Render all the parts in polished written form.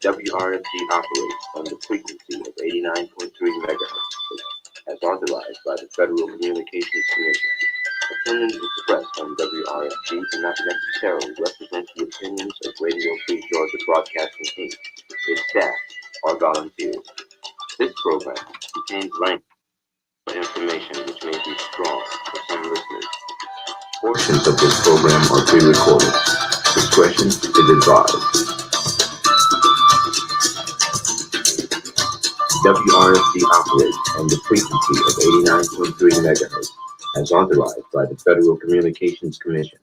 WRFG operates on the frequency of 89.3 megahertz, as authorized by the Federal Communications Commission. Opinions expressed on WRFG do not necessarily represent the opinions of Radio Free Georgia Broadcasting Inc., its staff, or volunteers. This program contains language or information which may be strong for some listeners. Portions of this program are pre-recorded. Discretion is advised. WRFG operates on the frequency of 89.3 megahertz, as authorized by the Federal Communications Commission.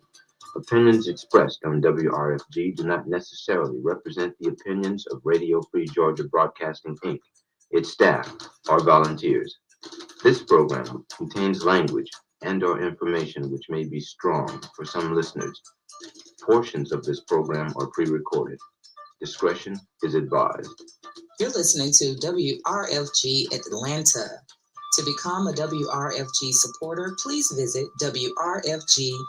Opinions expressed on WRFG do not necessarily represent the opinions of Radio Free Georgia Broadcasting Inc., its staff, or volunteers. This program contains language and/or information which may be strong for some listeners. Portions of this program are pre-recorded. Discretion is advised. You're listening to WRFG Atlanta. To become a WRFG supporter, please visit WRFG.org.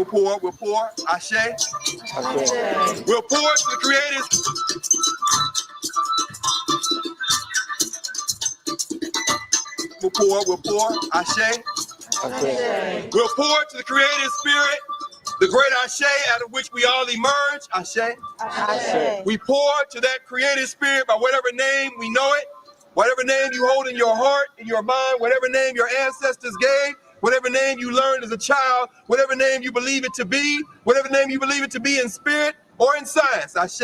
We'll pour, Ashe. We'll pour to the creators. We'll pour, Ashe. We'll pour to the creative spirit, the great Ashe out of which we all emerge, Ashe. We pour to that creative spirit by whatever name we know it, whatever name you hold in your heart, in your mind, whatever name your ancestors gave, whatever name you learned as a child, whatever name you believe it to be, whatever name you believe it to be in spirit or in science, Ashe.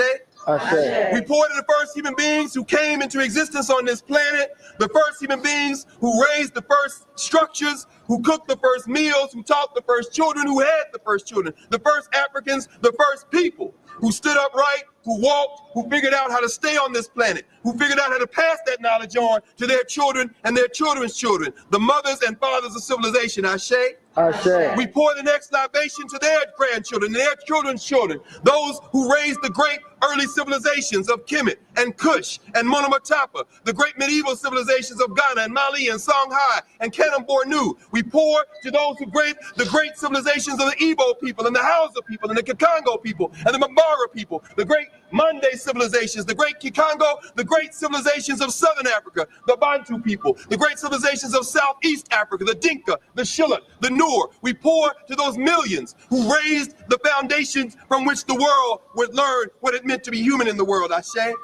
We pour to the first human beings who came into existence on this planet, the first human beings who raised the first structures, who cooked the first meals, who taught the first children, who had the first children, the first Africans, the first people, who stood upright, who walked, who figured out how to stay on this planet, who figured out how to pass that knowledge on to their children and their children's children, the mothers and fathers of civilization, Ashe. We pour the next libation to their grandchildren, their children's children, those who raised the great early civilizations of Kemet and Kush and Monomotapa, the great medieval civilizations of Ghana and Mali and Songhai and Kanem Bornu. We pour to those who created the great civilizations of the Igbo people and the Hausa people and the Kikongo people and the Mambara people, the great Mande civilizations, the great Kikongo, the great civilizations of Southern Africa, the Bantu people, the great civilizations of Southeast Africa, the Dinka, the Shilluk, the Noor. We pour to those millions who raised the foundations from which the world would learn what it meant to be human in the world, Ashe.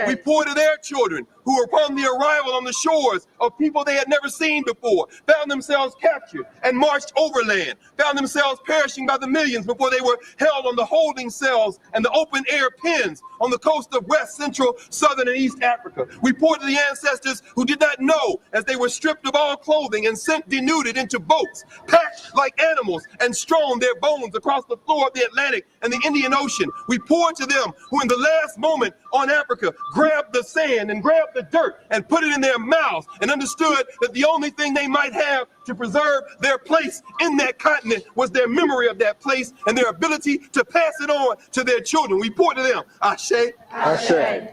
We pour to their children who were upon the arrival on the shores of people they had never seen before, found themselves captured and marched overland, found themselves perishing by the millions before they were held on the holding cells and the open air pens on the coast of West, Central, Southern, and East Africa. We pour to the ancestors who did not know as they were stripped of all clothing and sent denuded into boats, packed like animals, and strewn their bones across the floor of the Atlantic and the Indian Ocean. We pour to them who in the last moment on Africa grabbed the sand and grabbed the dirt and put it in their mouths and understood that the only thing they might have to preserve their place in that continent was their memory of that place and their ability to pass it on to their children. We pour to them, Ashe. Ashe.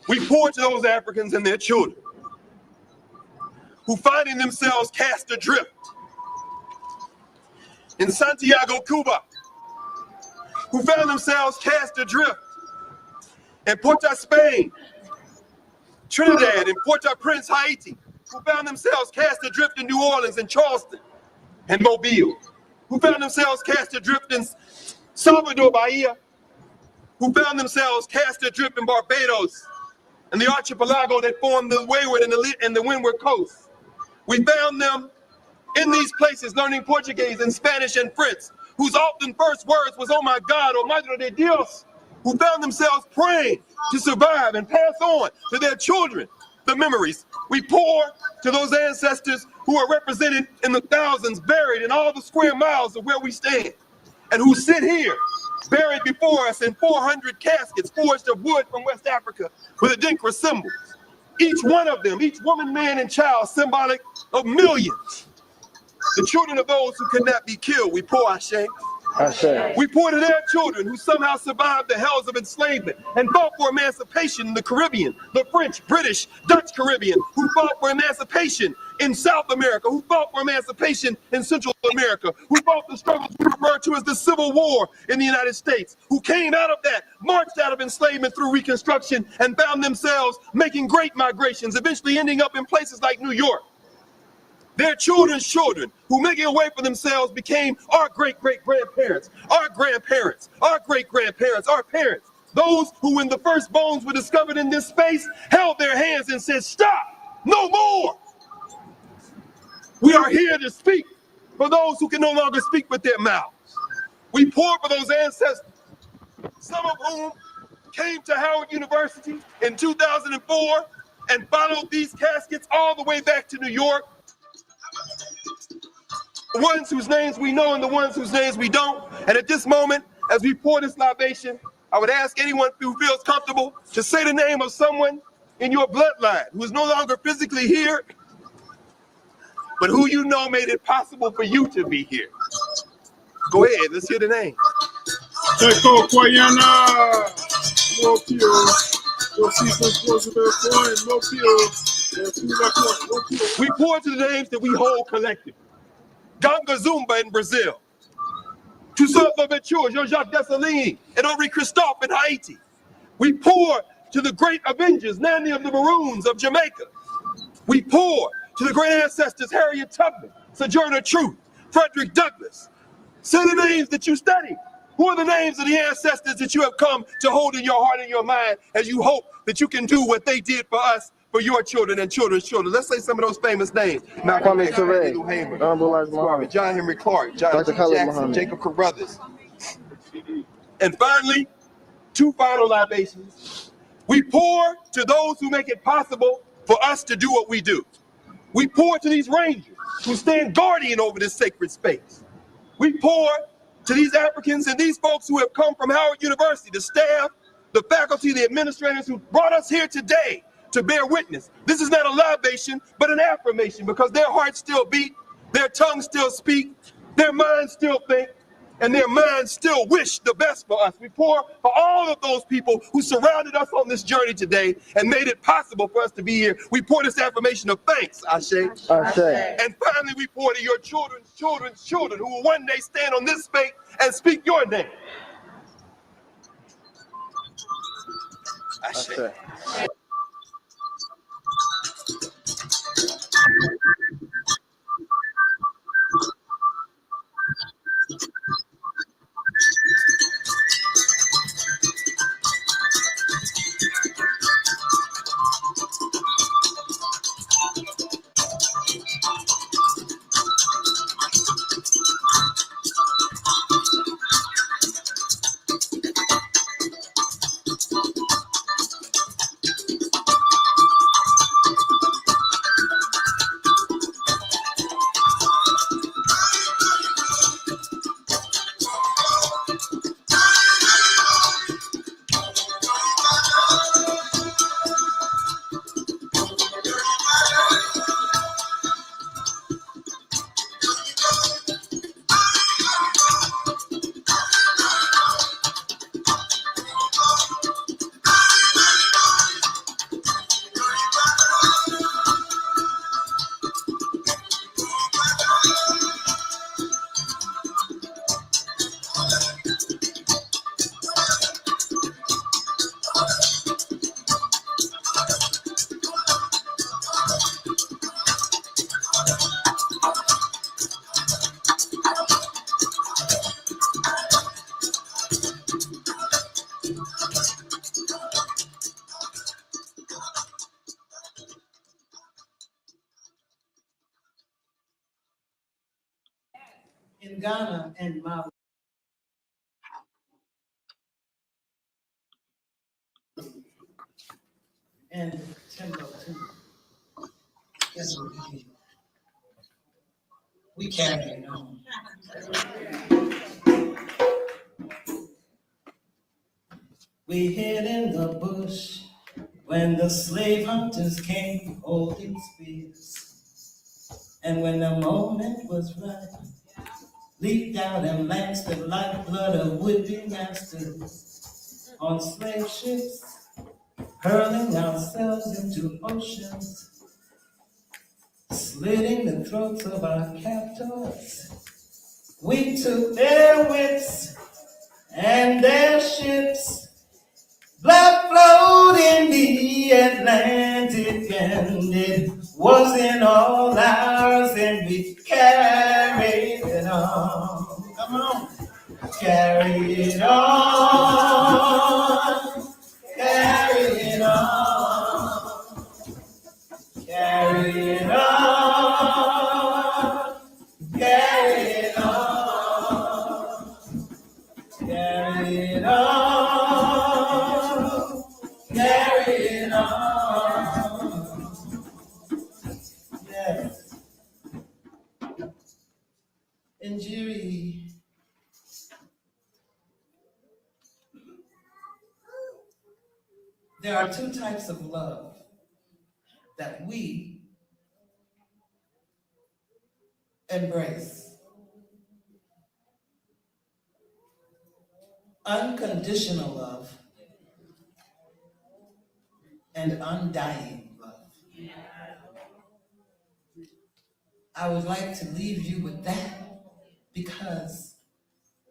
We pour to those Africans and their children who finding themselves cast adrift in Santiago, Cuba, who found themselves cast adrift in Porto, Spain, Trinidad, and Port-au-Prince, Haiti, who found themselves cast adrift in New Orleans and Charleston and Mobile, who found themselves cast adrift in Salvador, Bahia, who found themselves cast adrift in Barbados and the archipelago that formed the wayward and the windward coast. We found them in these places learning Portuguese and Spanish and French, whose often first words was, "Oh my God, oh Madre de Dios," who found themselves praying to survive and pass on to their children the memories. We pour to those ancestors who are represented in the thousands, buried in all the square miles of where we stand, and who sit here, buried before us in 400 caskets forged of wood from West Africa with Adinkra symbols. Each one of them, each woman, man, and child, symbolic of millions. The children of those who could not be killed, we pour, Ashe. We pour to their children who somehow survived the hells of enslavement and fought for emancipation in the Caribbean, the French, British, Dutch Caribbean, who fought for emancipation in South America, who fought for emancipation in Central America, who fought the struggles we refer to as the Civil War in the United States, who came out of that, marched out of enslavement through Reconstruction, and found themselves making great migrations, eventually ending up in places like New York. Their children's children, who making a way for themselves, became our great-great-grandparents, our grandparents, our great-grandparents, our parents. Those who, when the first bones were discovered in this space, held their hands and said, "Stop, no more." We are here to speak for those who can no longer speak with their mouths. We pour for those ancestors, some of whom came to Howard University in 2004 and followed these caskets all the way back to New York. The ones whose names we know and the ones whose names we don't. And at this moment, as we pour this libation, I would ask anyone who feels comfortable to say the name of someone in your bloodline who is no longer physically here, but who you know made it possible for you to be here. Go ahead, let's hear the name. Teko Kwayana Wokio We pour to the names that we hold collective. Ganga Zumba in Brazil. Toussaint Louverture, Jean-Jacques Dessalines, and Henri Christophe in Haiti. We pour to the great Avengers, Nanny of the Maroons of Jamaica. We pour to the great ancestors, Harriet Tubman, Sojourner Truth, Frederick Douglass. Say the names that you study. Who are the names of the ancestors that you have come to hold in your heart and your mind as you hope that you can do what they did for us, for your children and children's children? Let's say some of those famous names. Malcolm X, Fannie Lou Hamer, John Henry Clark, John G. Jackson, Jacob Carruthers. And finally, two final libations. We pour to those who make it possible for us to do what we do. We pour to these rangers who stand guardian over this sacred space. We pour to these Africans and these folks who have come from Howard University, the staff, the faculty, the administrators who brought us here today to bear witness. This is not a libation, but an affirmation, because their hearts still beat, their tongues still speak, their minds still think, and their minds still wish the best for us. We pour for all of those people who surrounded us on this journey today and made it possible for us to be here. We pour this affirmation of thanks, Ashe. Ashe. And finally, we pour to your children's children's children who will one day stand on this space and speak your name. Ashe. Ashe. In Ghana and Mali. And Timbuktu. Yes, we carry it on. We hid in the bush when the slave hunters came holding spears. And when the moment was right, leaped out and lanced the lifeblood of would-be masters on slave ships, hurling ourselves into oceans, slitting the throats of our captors. We took their wits and their ships, blood flowed in the Atlantic, and it wasn't all ours, and we carried it on. Come on. Carry it on. Carry it on. Carry it on. Carry it on. Carry it on. Carry it on. Yes. Injury. There are two types of love that we embrace. Unconditional love and undying love. I would like to leave you with that because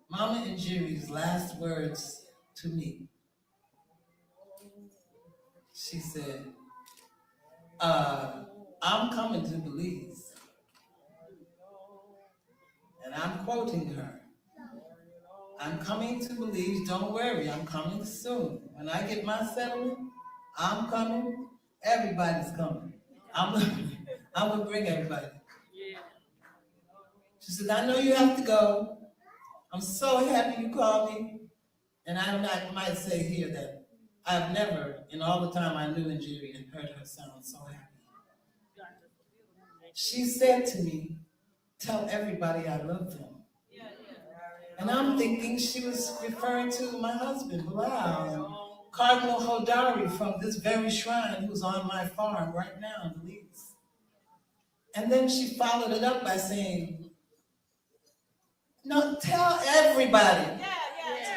Mama Njiri's last words to me, she said, I'm coming to Belize. And I'm quoting her. I'm coming to Belize, don't worry, I'm coming soon. When I get my settlement, I'm coming, everybody's coming. I'm gonna bring everybody. She said, I know you have to go. I'm so happy you called me. And I might say here that I've never, in all the time I knew Nigeria, heard her sound so happy. She said to me, tell everybody I love them. And I'm thinking she was referring to my husband, Bilal, and Cardinal Hodari from this very shrine who's on my farm right now in Belize. And then she followed it up by saying, no, tell everybody.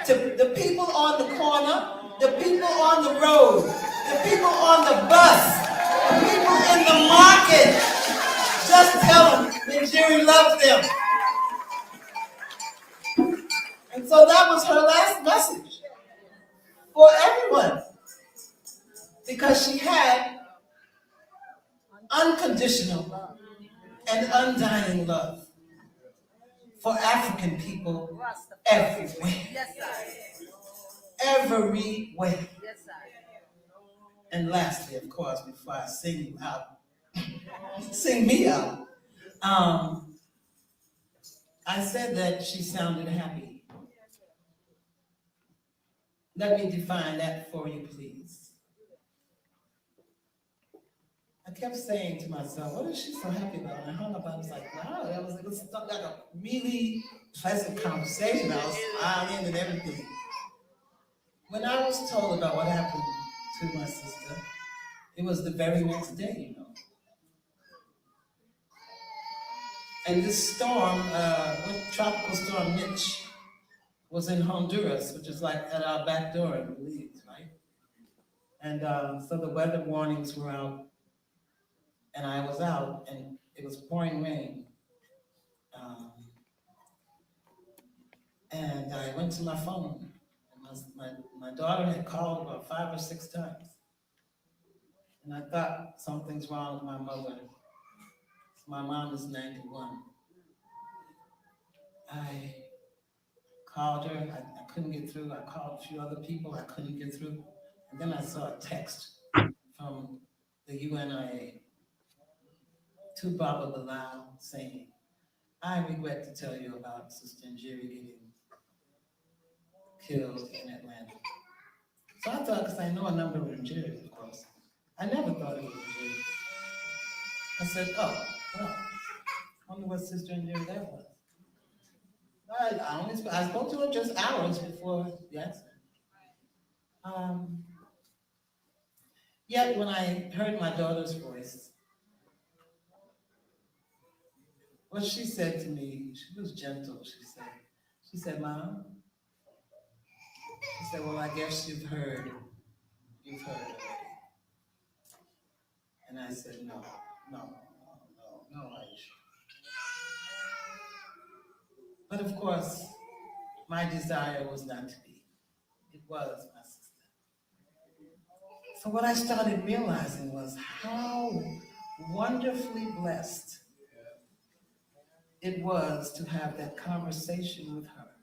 To the people on the corner, the people on the road, the people on the bus, the people in the market. Just tell them Nigeria loves them. And so that was her last message for everyone. Because she had unconditional and undying love for African people everywhere. Everywhere. And lastly, of course, before I sing you out, sing me out, I said that she sounded happy. Let me define that for you, please. I kept saying to myself, what is she so happy about? And I hung up, I was like, wow, it was like a really pleasant conversation. I was smiling and everything. When I was told about what happened to my sister, it was the very next day, you know. And this storm, tropical storm Mitch, was in Honduras, which is like at our back door in Belize, right? And so the weather warnings were out, and I was out, and it was pouring rain. And I went to my phone, and my daughter had called about 5 or 6 times. And I thought something's wrong with my mother. My mom is 91. I called her, I couldn't get through. I called a few other people, I couldn't get through. And then I saw a text from the UNIA to Baba Bilal saying, I regret to tell you about Sister Njiri getting killed in Atlanta. So I thought, because I know a number of Njiri, of course, I never thought it was Njiri. I said, oh, well, I wonder what Sister Njiri that was. I spoke to her just hours before the accident. Yet when I heard my daughter's voice, what she said to me, she was gentle. She said, Mom, she said, well, I guess you've heard already. And I said, no, Aisha. But of course, my desire was not to be. It was my sister. So what I started realizing was how wonderfully blessed it was to have that conversation with her.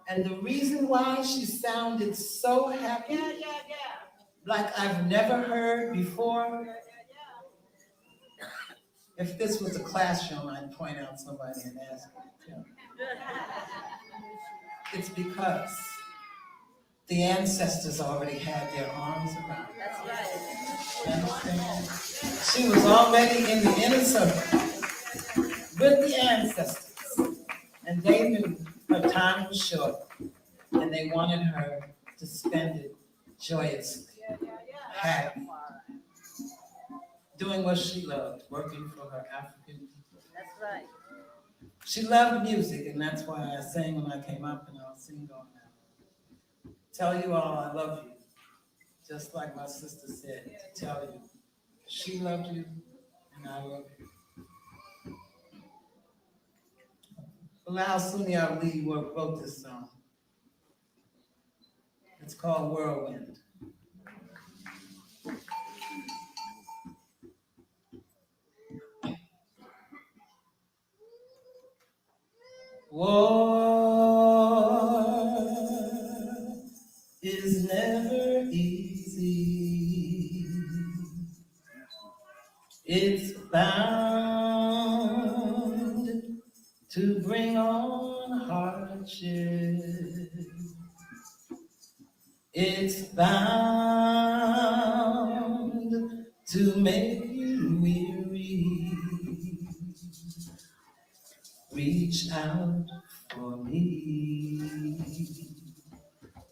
And the reason why she sounded so happy, like I've never heard before. If this was a classroom, I'd point out somebody and ask them. It's because the ancestors already had their arms around her. That's right. You understand? She was already in the inner circle with the ancestors. And they knew her time was short, and they wanted her to spend it joyously, happy, doing what she loved, working for her African people. That's right. She loved music, and that's why I sang when I came up, and I'll sing on now. Tell you all I love you. just like my sister said, to tell you, she loved you and I love you. Bilal Sunni, I believe, wrote this song. It's called Whirlwind. War is never easy. It's bound to bring on hardship. It's bound to make you weary. Reach out for me.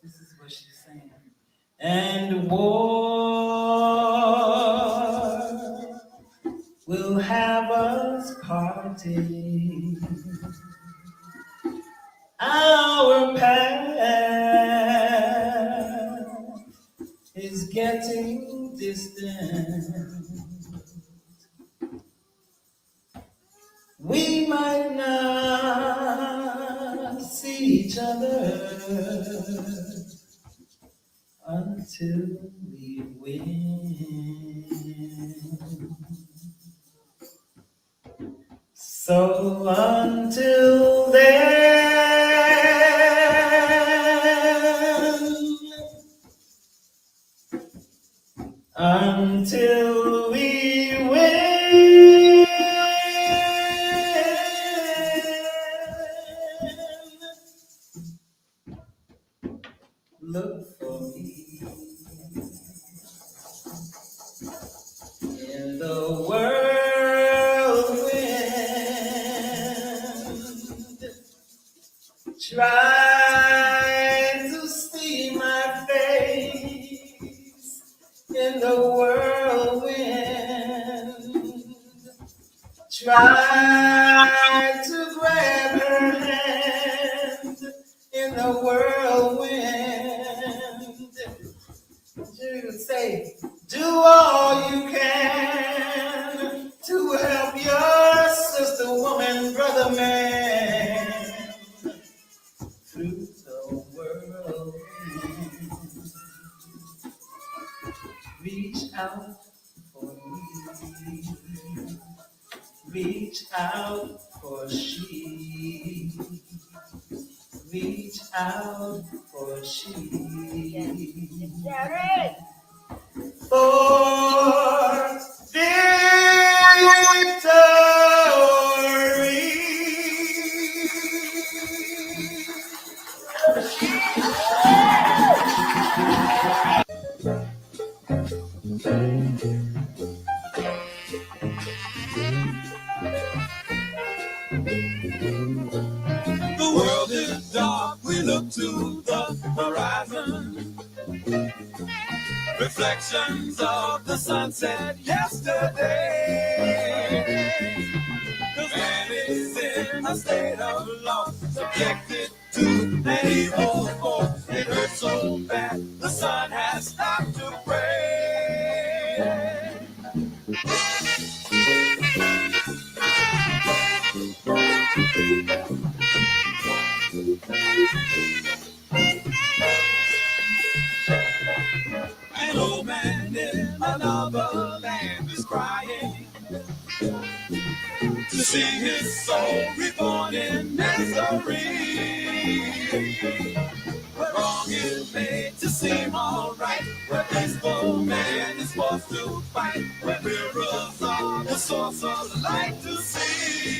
This is what she's saying. And war will have us parting. Our path is getting distant. We might not see each other until we win. So until then, until we win, look for me in the whirlwind. Try to see my face in the whirlwind. Try to grab her hand in the whirlwind. You say, do all you can to help your sister, woman, brother, man through the world. Reach out for me. Reach out for she. Reach out for she. For victory. The world is dark, we look to the horizon. Reflections of the sunset yesterday. 'Cause man is in a state of loss, subjected to an evil force. It hurts so bad, the sun has stopped to pray. An old man in another land is crying to see his soul reborn in misery. But wrong is made to seem alright, where peaceful man is forced to fight, where mirrors are the source of light to see.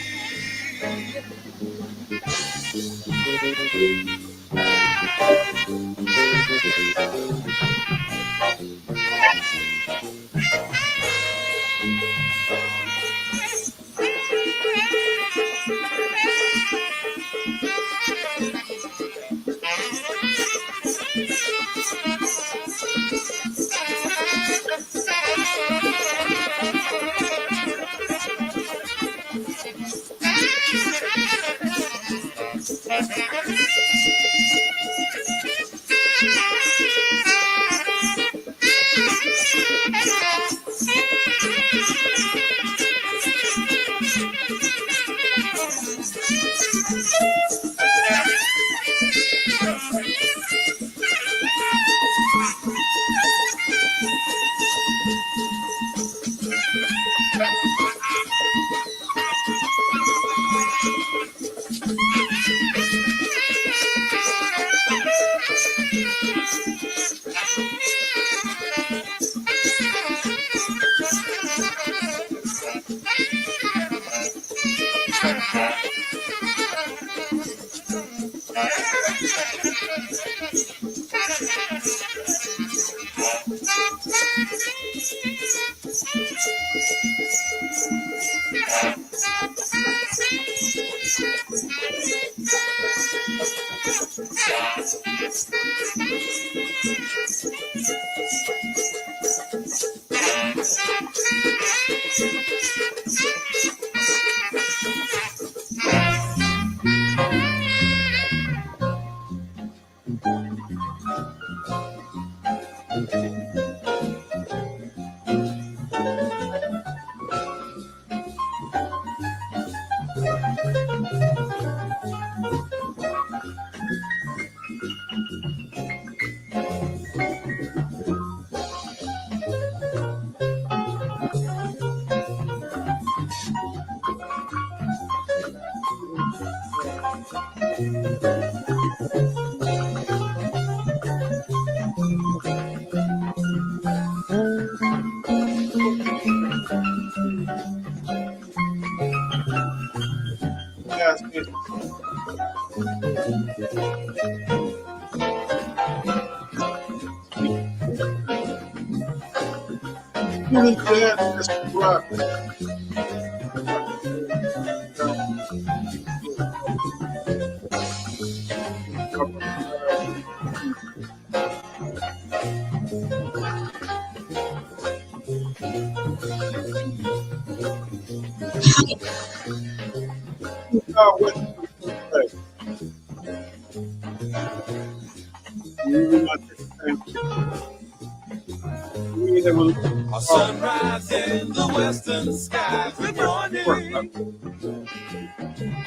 A sunrise in the western sky. Good morning.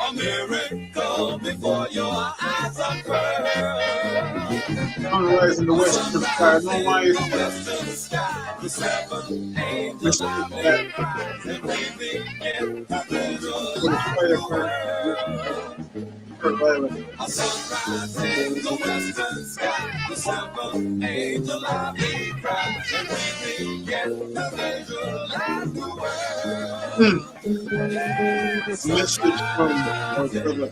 A miracle before your eyes unfurl. Sunrise in the western sky. No light. The seven angels are laying rise, and we begin to visualize the world. A sunrise in the western sky. The seven angels are laying rise, and we begin to visualize the world. Message from our brother,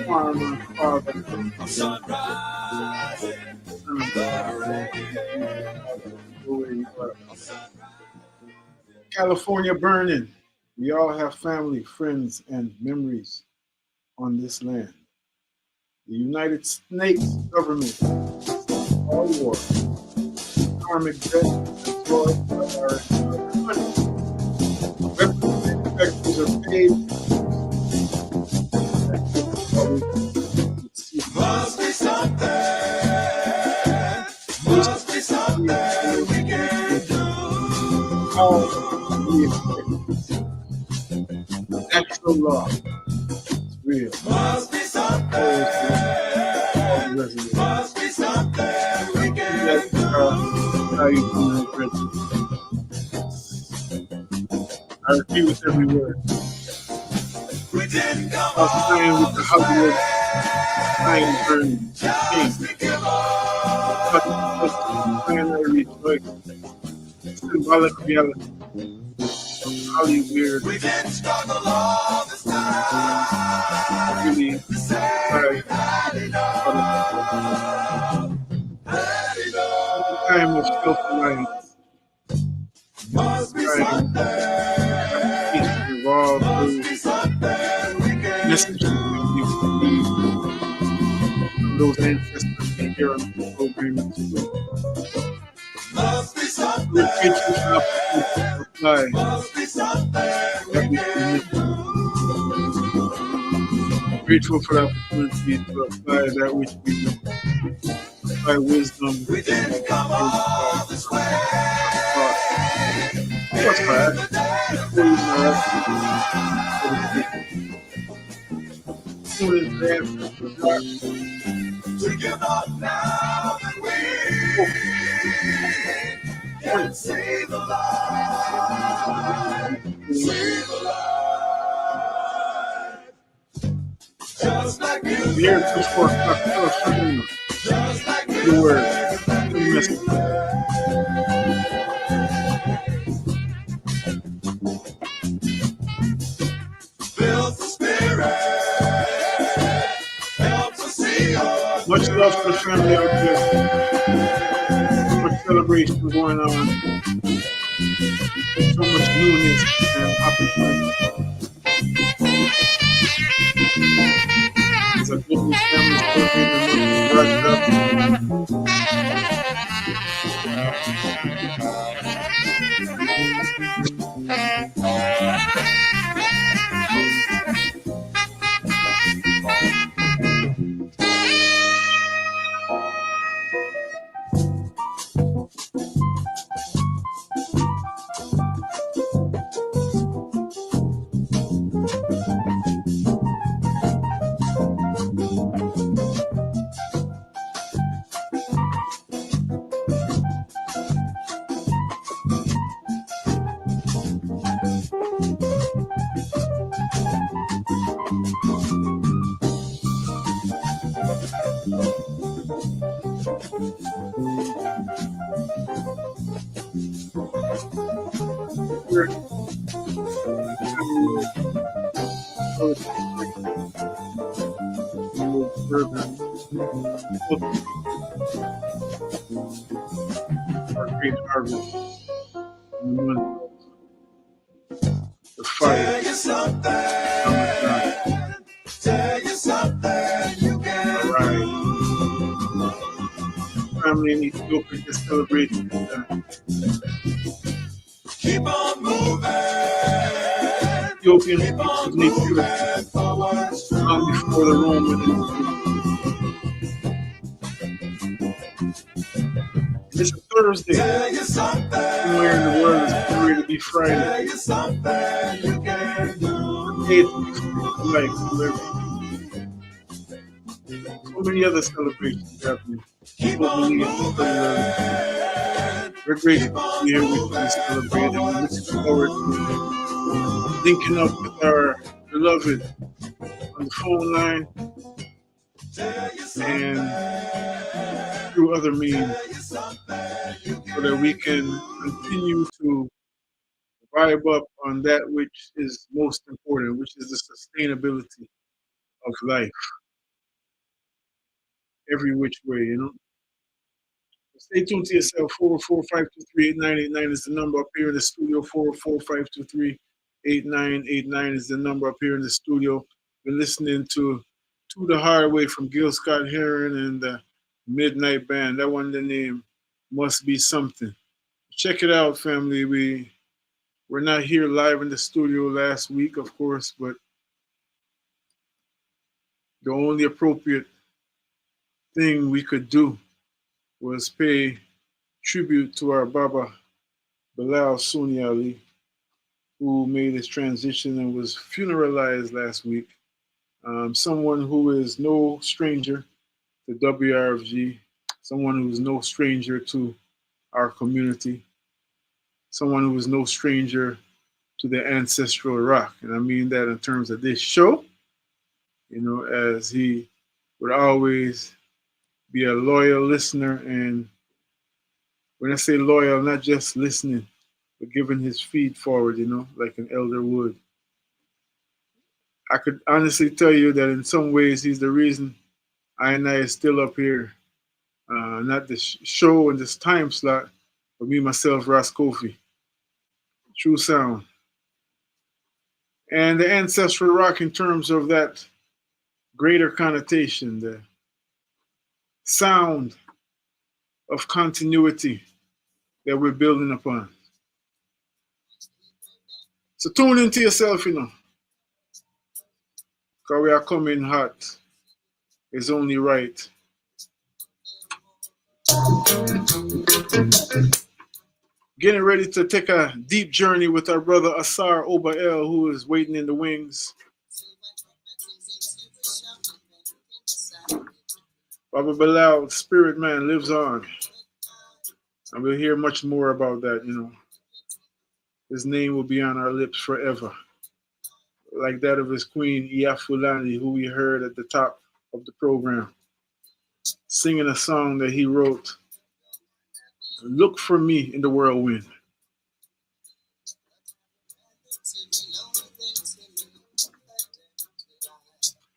farmer, father, California burning. We all have family, friends, and memories on this land. The United States government, all war, karmic debt, employed by our country. Representatives are paid. Must be something. Must be something we can do. How we expect natural law is real. Must be something. Must be something we can do. How you do it. I agree with every word. We didn't come I was playing with the Hollywood iron burning king. Playing I rejoice. Symbolic reality. Hollywood. We didn't struggle all this time. Really. Time of self-reliance. Must be something. Involved Must be something we can messages do. Those ancestors here on the program. Must be something. We're grateful for the opportunity to apply Must be something we that we can can. do. Grateful for the opportunity to apply that which we know. Apply wisdom. We didn't come all this way. What's that? To give up now that we can see the light. See the light. Just like you Here to 4 o'clock, just like the you word, the message. fills the spirit. Helps us see our Much love to the family out there. Much celebration going on. So much newness and opportunity. As a global family celebrating the month of Rajab. We're further our great harvest in the month of fire. Tell you something. Ramadan. Tell you something you can Alright. Family in Ethiopia is celebrating keep on moving. Ethiopian Keep on people's nativity moving forward. long before the Roman and it's a Thursday. Tell you something. Somewhere in the world it's getting ready to be Friday. Tell you something you can do. Like so many other celebrations happening. Keep People on believe moving. we're grateful to be here with you to celebrate and we're looking forward to linking up with our beloved on the phone line and through other means so that we can continue to vibe up on that which is most important, which is the sustainability of life, every which way, you know. Stay tuned to yourself. 404-523-8989 is the number up here in the studio. 404-523-8989 is the number up here in the studio. Been listening to the Hard Way from Gil Scott Heron and the Midnight Band. That one, the name Must Be Something. Check it out, family. We're not here live in the studio last week, of course, but the only appropriate thing we could do was pay tribute to our Baba Bilal Sunni Ali, who made his transition and was funeralized last week. Someone who is no stranger to WRFG, someone who is no stranger to our community, someone who is no stranger to the ancestral rock. And I mean that in terms of this show, you know, as he would always be a loyal listener. And when I say loyal, not just listening, but giving his feed forward, you know, like an elder would. I could honestly tell you that in some ways he's the reason I and I is still up here. Not this show and this time slot, but me, myself, Ross Kofi. True sound. And the ancestral rock in terms of that greater connotation, the sound of continuity that we're building upon. So tune into yourself, you know, because we are coming hot. It's only right. Getting ready to take a deep journey with our brother Ausar Oba, who is waiting in the wings. Baba Bilal, spirit man, lives on. And we'll hear much more about that, His name will be on our lips forever, like that of his queen, Iafulani, who we heard at the top of the program, singing a song that he wrote, Look for Me in the Whirlwind.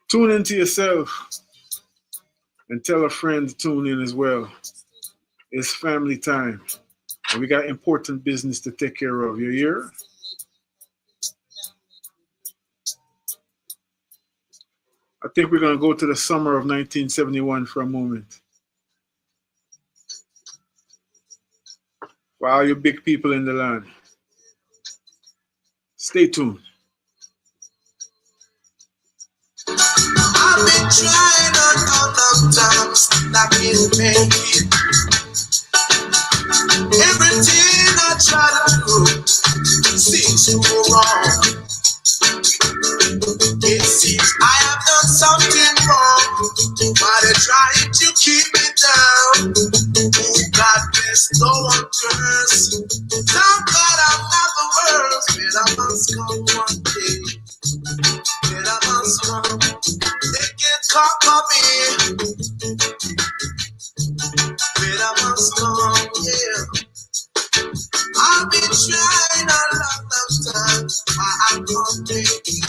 Tune into yourself and tell a friend to tune in as well. It's family time. And we got important business to take care of. You hear? I think we're going to go to the summer of 1971 for a moment. For all you big people in the land. Stay tuned. I've been trying a lot of times, I can't make it. Everything I try to do seems to go wrong. It seems I have done something wrong, but they're trying to keep me down. Oh God, bless no one curse. Thank God I'm not the worst, but I must come one day. But I must come. They can't conquer me. But I must come, yeah. I've been trying a lot of times, but I can't make it.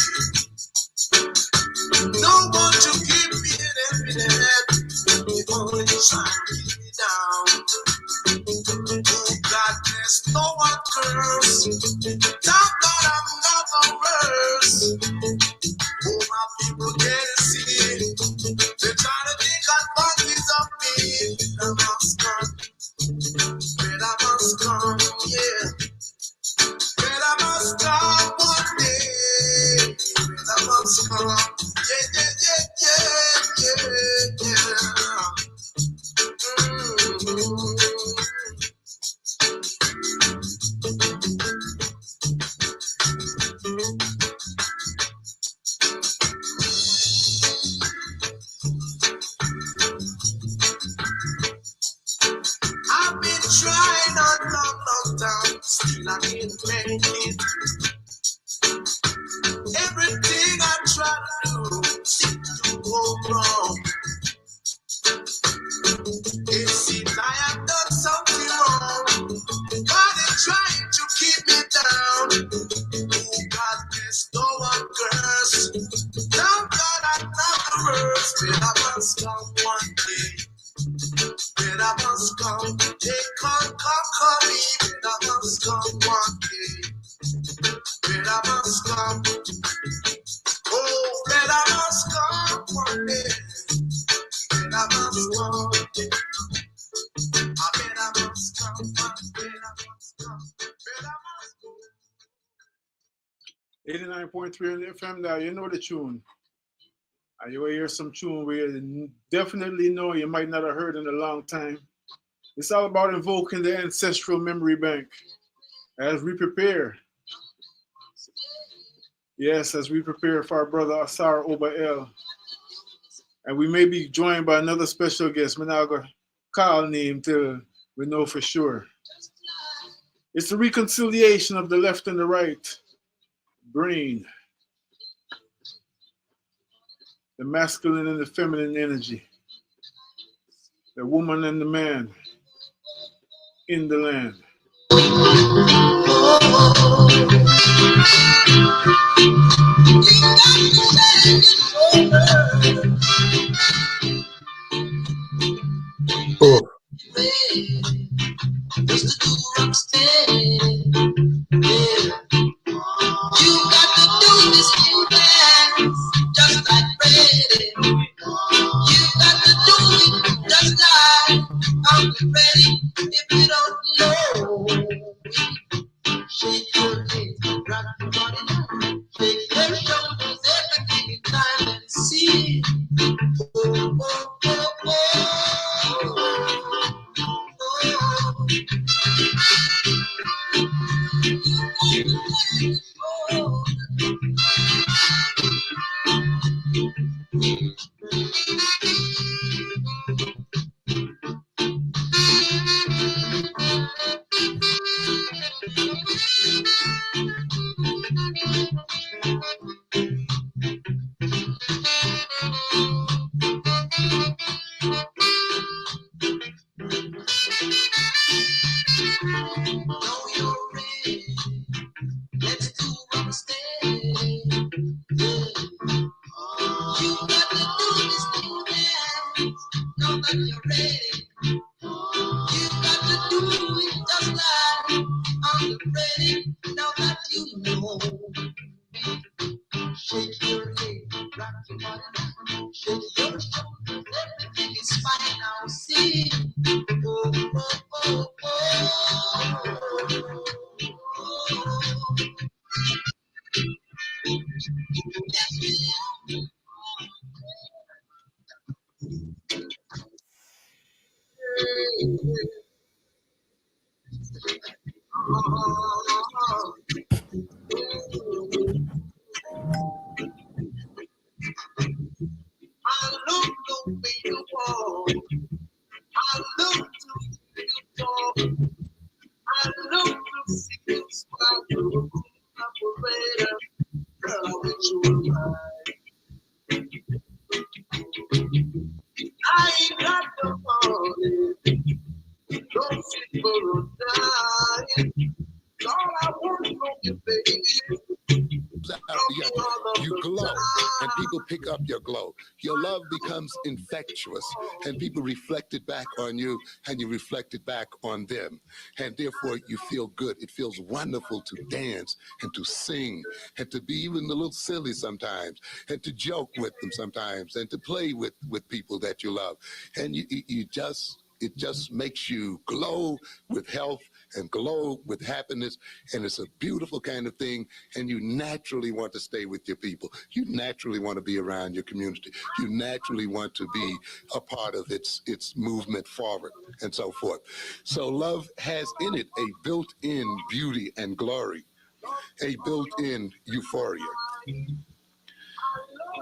No one to keep me in the head. You only try to keep me down. Oh God, there's no one curse. Thank God I'm not the worst. Oh, my people can't see. They're trying to take advantage of me. But I must come. But I must come, yeah. But I must come one day. But I must come. Yeah, yeah, yeah, yeah, yeah, yeah. I've been trying a long time, still I can't make it. Everything I try to do seems to go wrong. It seems I have done something wrong, but they're trying to keep me down. Oh God, there's no one curse. Thank God I'm not the worst, but I must come one day. But I must come. They can't conquer me, but I must come one day. But I must come. Oh, but I must come one day. But I must come. I bet I must come. But I must come. But I must come. 89.3 on the FM now. You know the tune. And you will hear some tune where you definitely know you might not have heard in a long time. It's all about invoking the ancestral memory bank as we prepare. Yes, as we prepare for our brother Ausar Oba. And we may be joined by another special guest. I'm not going to call name till we know for sure. It's the reconciliation of the left and the right brain. The masculine and the feminine energy. The woman and the man in the land. Oh. You got to do this new dance, just like Freddy. You got to do it just like Uncle Freddy. If you don't know ready, now that you know. Shake your head, rock your body now. Shake your shoulders, everything is fine now. See, oh, oh, oh, oh, oh. I look the way you walk. I look to see you talk. I look to see you smile. Operator, girl, I wish you were mine. I ain't got the money. Don't sit for a dime. All I want from you, baby. You glow, and people pick up your glow. Your love becomes infectious, and people reflect it back on you, and you reflect it back on them. And therefore, you feel good. It feels wonderful to dance and to sing and to be even a little silly sometimes, and to joke with them sometimes, and to play with people that you love. And it just makes you glow with health and glow with happiness, and it's a beautiful kind of thing, and you naturally want to stay with your people. You naturally want to be around your community. You naturally want to be a part of its movement forward, and so forth. So love has in it a built-in beauty and glory, a built-in euphoria.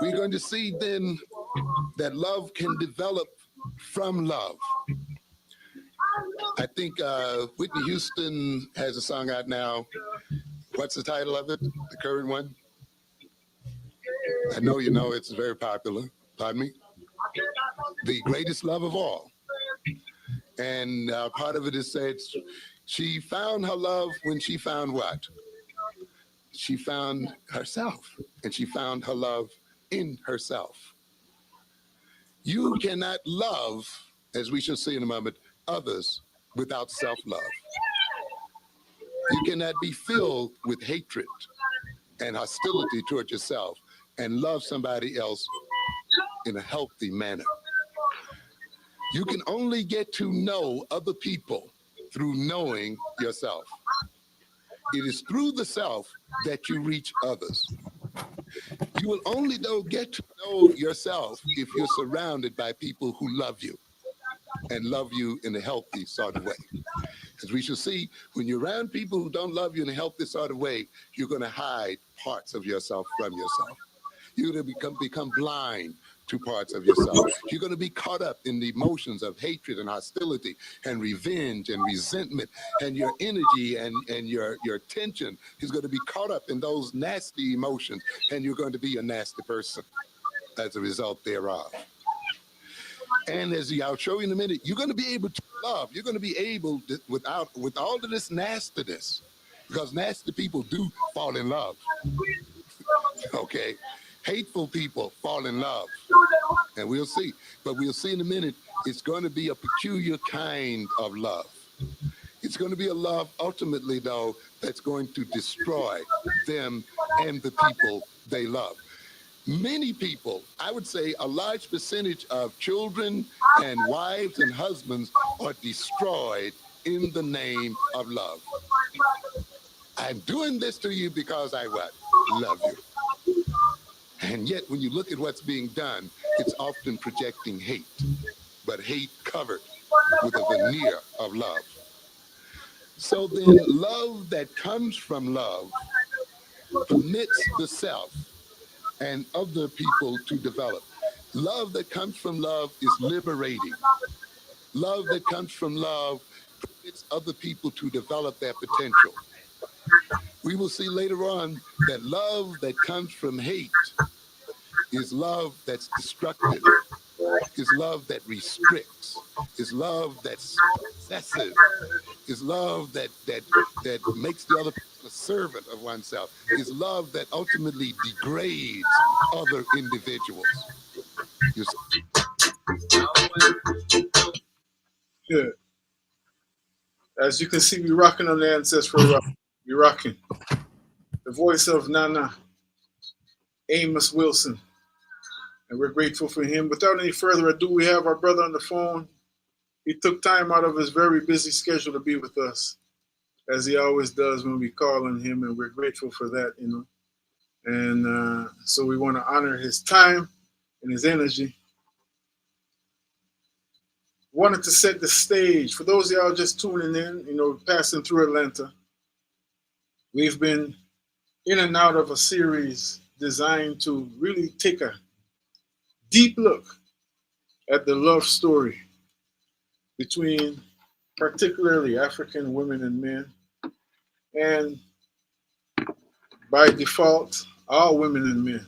We're going to see then that love can develop from love. I think Whitney Houston has a song out now. What's the title of it? The current one? I know you know it's very popular. Pardon me? The Greatest Love of All. And part of it is said, she found her love when she found what? She found herself, and she found her love in herself. You cannot love, as we shall see in a moment, others without self-love. You cannot be filled with hatred and hostility toward yourself and love somebody else in a healthy manner. You can only get to know other people through knowing yourself. It is through the self that you reach others. You will only get to know yourself if you're surrounded by people who love you and love you in a healthy sort of way. As we shall see, when you're around people who don't love you in a healthy sort of way, you're going to hide parts of yourself from yourself. You're going to become blind to parts of yourself. You're going to be caught up in the emotions of hatred and hostility and revenge and resentment, and your energy and your attention is going to be caught up in those nasty emotions, and you're going to be a nasty person as a result thereof. And as I'll show you in a minute, you're going to be able to love. You're going to be able to, with all of this nastiness, because nasty people do fall in love. Okay, hateful people fall in love, and we'll see. But we'll see in a minute. It's going to be a peculiar kind of love. It's going to be a love, ultimately, though, that's going to destroy them and the people they love. Many people, I would say a large percentage of children and wives and husbands are destroyed in the name of love. I'm doing this to you because I what? Love you. And yet when you look at what's being done, it's often projecting hate, but hate covered with a veneer of love. So then love that comes from love permits the self and other people to develop. Love that comes from love is liberating. Love that comes from love permits other people to develop their potential. We will see later on that love that comes from hate is love that's destructive, is love that restricts, is love that's possessive, is love that makes the other person a servant of oneself, is love that ultimately degrades other individuals. Good. As you can see, we're rocking on the ancestral rock. We rocking. The voice of Nana, Amos Wilson. And we're grateful for him. Without any further ado, we have our brother on the phone. He took time out of his very busy schedule to be with us, as he always does when we call on him, and we're grateful for that, you know. And so we want to honor his time and his energy. Wanted to set the stage. For those of y'all just tuning in, you know, passing through Atlanta, we've been in and out of a series designed to really take a deep look at the love story between particularly African women and men, and by default, all women and men.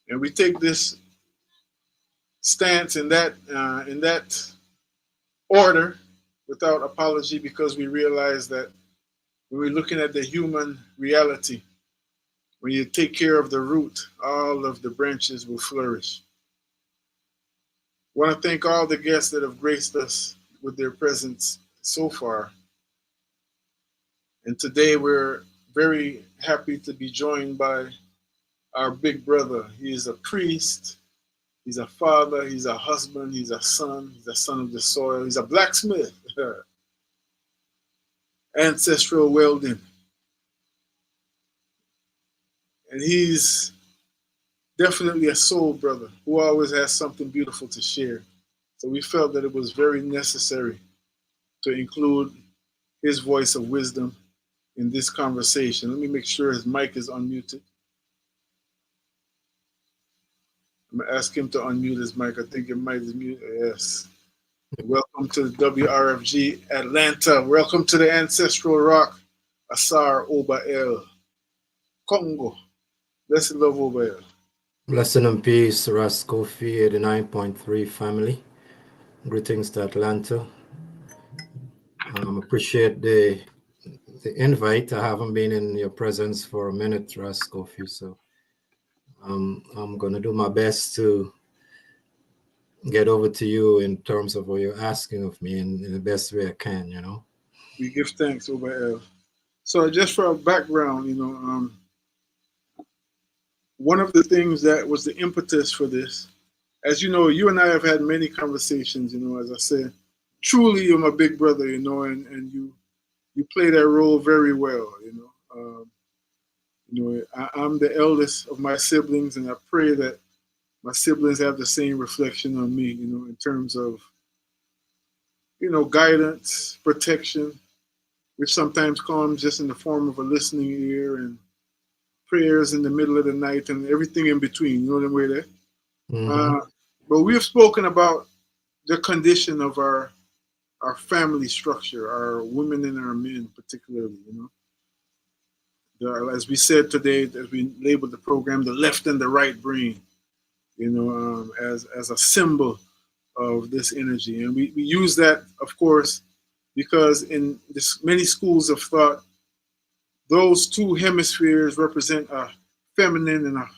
And we take this stance in that order without apology, because we realize that when we're looking at the human reality, when you take care of the root, all of the branches will flourish. I want to thank all the guests that have graced us with their presence so far. And today we're very happy to be joined by our big brother. He is a priest, he's a father, he's a husband, he's a son of the soil, he's a blacksmith, ancestral welding. And he's definitely a soul brother who always has something beautiful to share. So we felt that it was very necessary to include his voice of wisdom in this conversation. Let me make sure his mic is unmuted. I'm going to ask him to unmute his mic. I think your mic is muted. Yes. Welcome to the WRFG Atlanta. Welcome to the Ancestral Rock, Ausar Oba El, Congo. Blessed love, Oba El. Blessing and peace, Ras Kofi 89.3 family. Greetings to Atlanta. Appreciate the invite. I haven't been in your presence for a minute, Ras Kofi, so I'm going to do my best to get over to you in terms of what you're asking of me in the best way I can, you know. We give thanks, Oba El. So just for a background, you know, one of the things that was the impetus for this, as you know, you and I have had many conversations, you know, as I said, truly you're my big brother, you know, and you play that role very well, you know. I'm the eldest of my siblings, and I pray that my siblings have the same reflection on me, you know, in terms of, you know, guidance, protection, which sometimes comes just in the form of a listening ear, and prayers in the middle of the night, and everything in between. You know what I'm way there? Mm-hmm. But we have spoken about the condition of our family structure, our women and our men particularly, you know. As we said today, as we labeled the program, the left and the right brain, you know, as a symbol of this energy. And we use that, of course, because in many schools of thought, those two hemispheres represent a feminine and a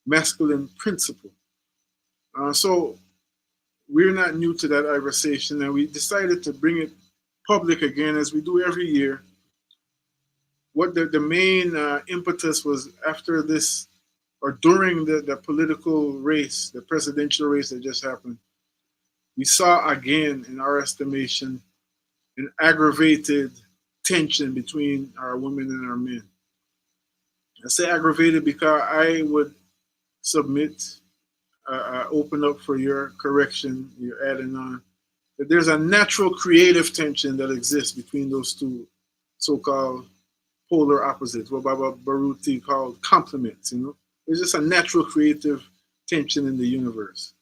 masculine principle. So we're not new to that conversation, and we decided to bring it public again, as we do every year. What the main impetus was after this, or during the political race, the presidential race that just happened, we saw again, in our estimation, an aggravated tension between our women and our men. I say aggravated because I would submit, open up for your correction, your adding on, that there's a natural creative tension that exists between those two so-called polar opposites, what Baba Baruti called complements, you know. There's just a natural creative tension in the universe.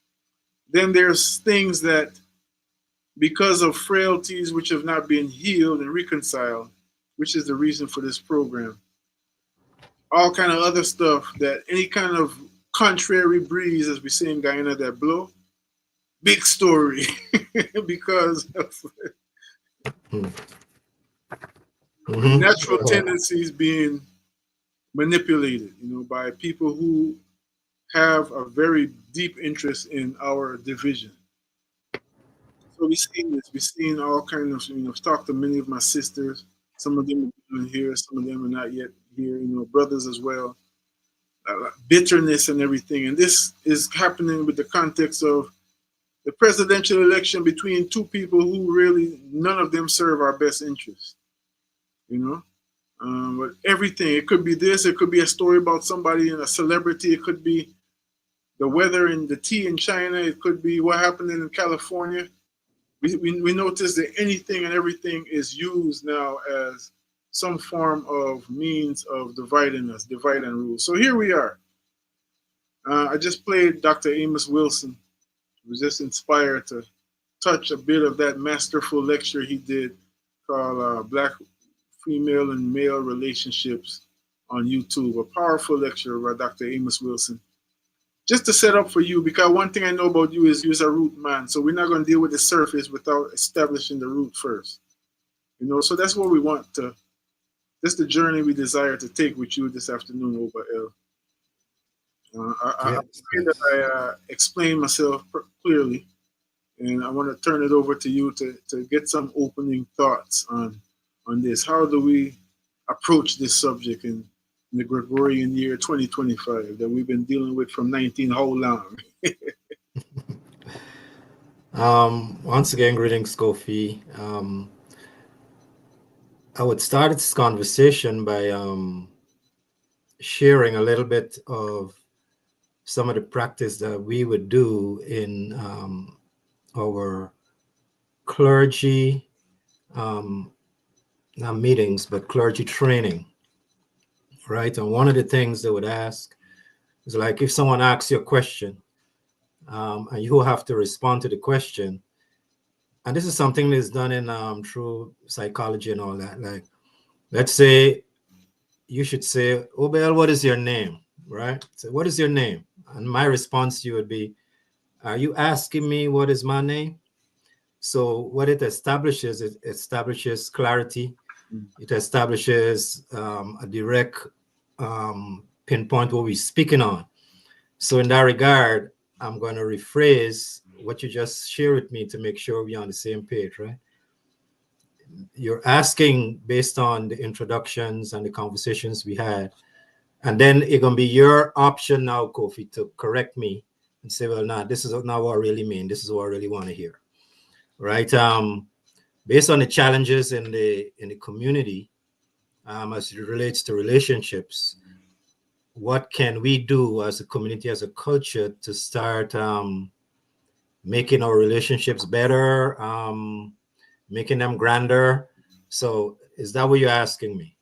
Then there's things that, because of frailties which have not been healed and reconciled, which is the reason for this program, all kind of other stuff, that any kind of contrary breeze, as we say in Guyana, that blow, big story, because of natural tendencies being manipulated, you know, by people who have a very deep interest in our division. So we've seen this. We've seen all kinds of, you know, I've talked to many of my sisters. Some of them are here, some of them are not yet here, brothers as well. Bitterness and everything. And this is happening with the context of the presidential election between two people who really, none of them serve our best interests, But everything, it could be this, it could be a story about somebody and a celebrity, it could be the weather and the tea in China, it could be what happened in California. We notice that anything and everything is used now as some form of means of dividing us, divide and rule. So here we are. I just played Dr. Amos Wilson. I was just inspired to touch a bit of that masterful lecture he did called Black Female and Male Relationships on YouTube. A powerful lecture by Dr. Amos Wilson. Just to set up for you, because one thing I know about you is you're a root man. So we're not going to deal with the surface without establishing the root first. So that's what we want to, that's the journey we desire to take with you this afternoon, Oba L. I pray that I explain myself clearly, and I want to turn it over to you to get some opening thoughts on this. How do we approach this subject in the Gregorian year 2025 that we've been dealing with from 19 how long? Once again, greetings, Kofi. I would start this conversation by sharing a little bit of some of the practice that we would do in our clergy, not meetings, but clergy training, right? And one of the things they would ask is like, if someone asks you a question and you have to respond to the question, and this is something that's done in through psychology and all that. Like, let's say you should say, Obel, what is your name? Right? So what is your name? And my response to you would be, are you asking me what is my name? So what it establishes clarity. It establishes a direct pinpoint what we're speaking on. So in that regard, I'm going to rephrase what you just shared with me to make sure we're on the same page, right? You're asking based on the introductions and the conversations we had. And then it's going to be your option now, Kofi, to correct me and say, well, nah, this is not what I really mean. This is what I really want to hear, right? Based on the challenges in the community, as it relates to relationships, what can we do as a community, as a culture, to start making our relationships better, making them grander? So is that what you're asking me?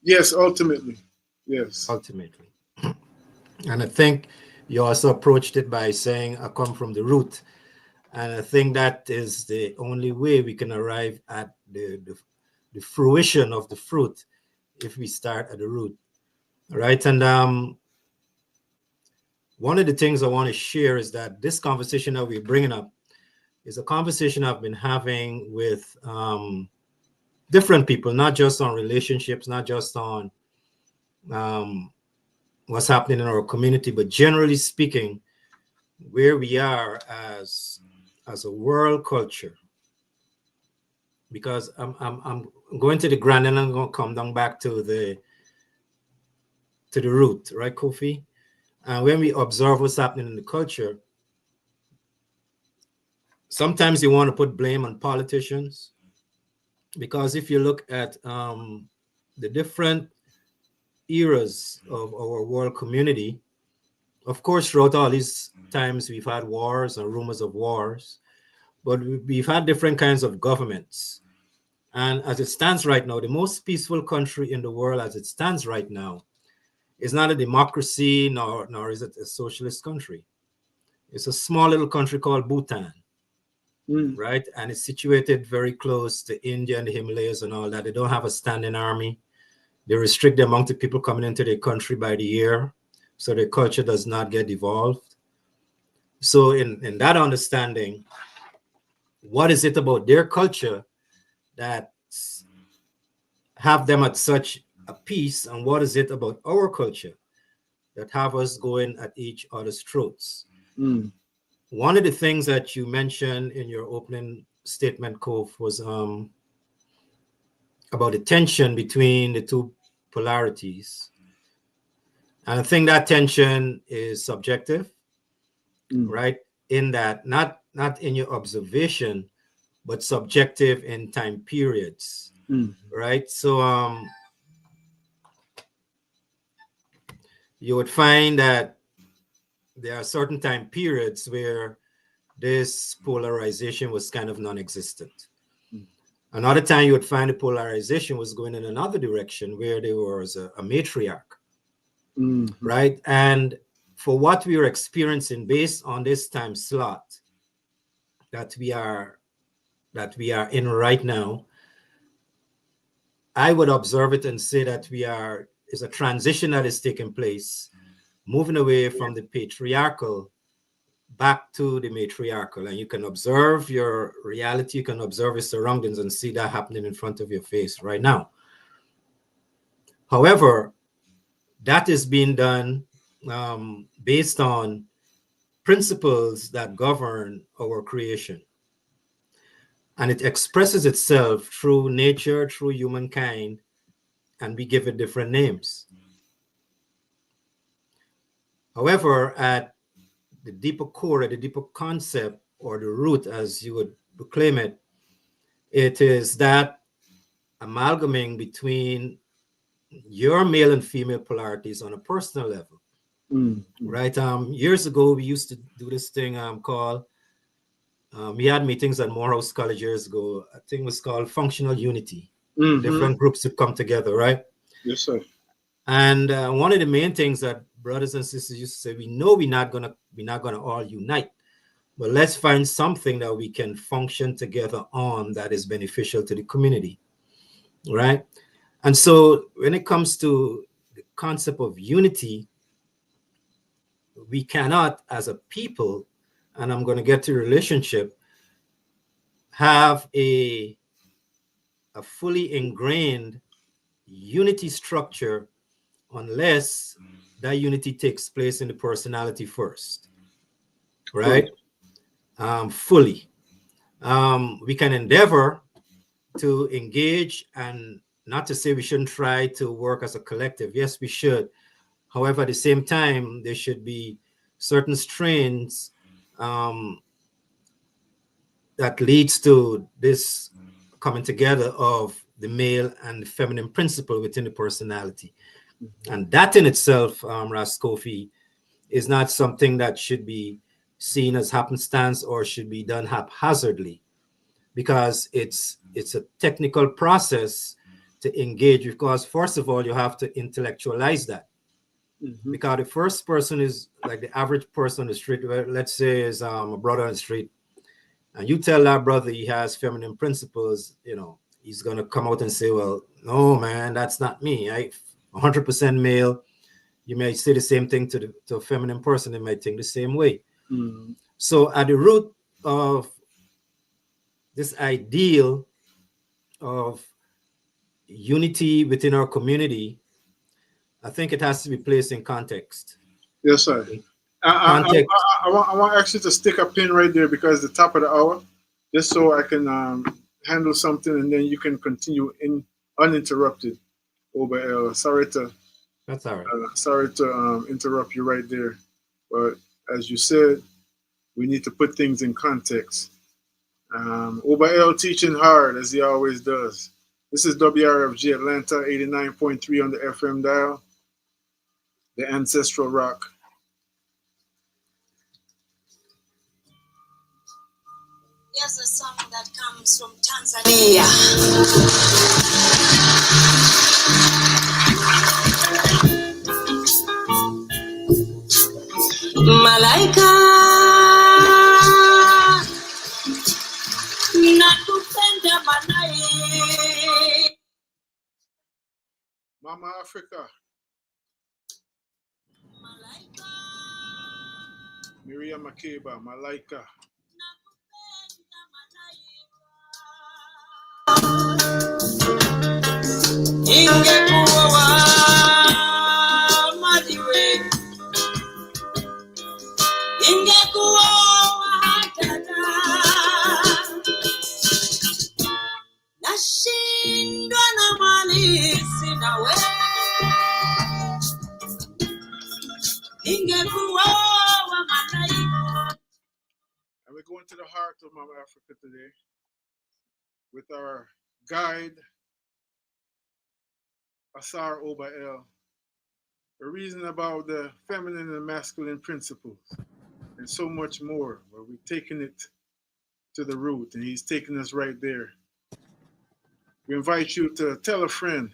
Yes, ultimately. Yes. Ultimately. And I think you also approached it by saying, I come from the root. And I think that is the only way we can arrive at the fruition of the fruit if we start at the root. Right. And one of the things I want to share is that this conversation that we're bringing up is a conversation I've been having with different people, not just on relationships, not just on what's happening in our community, but generally speaking, where we are as a world culture. Because I'm going to the grand and I'm going to come down back to the root, right, Kofi? And when we observe what's happening in the culture, sometimes you want to put blame on politicians, because if you look at the different eras of our world community, of course, throughout all these times, we've had wars and rumors of wars, but we've had different kinds of governments. And as it stands right now, the most peaceful country in the world as it stands right now is not a democracy, nor is it a socialist country. It's a small little country called Bhutan, right? And it's situated very close to India and the Himalayas and all that. They don't have a standing army. They restrict the amount of people coming into their country by the year, so their culture does not get devolved. So in that understanding, what is it about their culture that have them at such a peace, and what is it about our culture that have us going at each other's throats? One of the things that you mentioned in your opening statement, Kof, was about the tension between the two polarities. And I think that tension is subjective, right? In that, not in your observation, but subjective in time periods, right? So you would find that there are certain time periods where this polarization was kind of non-existent. Another time you would find the polarization was going in another direction where there was a matriarch, right? And for what we are experiencing based on this time slot that we are in right now, I would observe it and say that is a transition that is taking place, moving away from the patriarchal back to the matriarchal. And you can observe your reality, you can observe your surroundings and see that happening in front of your face right now. However, that is being done based on principles that govern our creation. And it expresses itself through nature, through humankind, and we give it different names. However, at the deeper core, at the deeper concept, or the root, as you would proclaim it, it is that amalgaming between your male and female polarities on a personal level, right? Years ago, we used to do this thing called, we had meetings at Morehouse College years ago. I think it was called functional unity. Different groups would come together, right? Yes, sir. And one of the main things that brothers and sisters used to say, we know we're not gonna all unite, but let's find something that we can function together on that is beneficial to the community, right? And so when it comes to the concept of unity, we cannot, as a people, and I'm going to get to relationship, have a fully ingrained unity structure unless that unity takes place in the personality first, right? Fully. We can endeavor to engage, and not to say we shouldn't try to work as a collective. Yes, we should. However, at the same time, there should be certain strains that leads to this coming together of the male and the feminine principle within the personality. And that in itself, Ras Kofi, is not something that should be seen as happenstance or should be done haphazardly, because it's a technical process to engage. Because first of all, you have to intellectualize that. Because the first person is like the average person on the street, let's say is a brother on the street, and you tell that brother he has feminine principles, he's going to come out and say, well, no, man, that's not me. 100% male. You may say the same thing to a feminine person. They might think the same way. So at the root of this ideal of unity within our community, I think it has to be placed in context. Yes, sir. I want actually to stick a pin right there, because the top of the hour, just so I can handle something, and then you can continue uninterrupted. Oba L. That's all right. Sorry to interrupt you right there, but as you said, we need to put things in context. Oba L teaching hard, as he always does. This is WRFG Atlanta 89.3 on the FM dial, the Ancestral Rock. Here's a song that comes from Tanzania. Malaika nakupenda manai. Mama Africa. Malaika. Miriam Makeba, Malaika. Ingekuwa madiwe, ingekuwa hatata, nashindwa na listen away. And we're going to the heart of Mama Africa today with our guide, Ausar Oba. We're reasoning about the feminine and masculine principles and so much more, where we're taking it to the root, and he's taking us right there. We invite you to tell a friend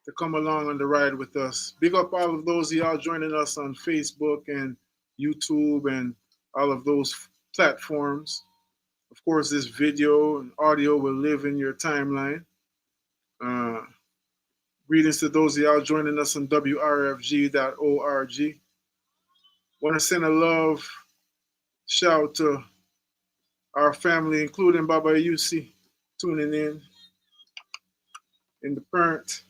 to come along on the ride with us. Big up all of those of y'all joining us on Facebook and YouTube and all of those platforms. Of course, this video and audio will live in your timeline. Greetings to those of y'all joining us on WRFG.org. Want to send a love shout to our family, including Baba Yusi, tuning in the parent.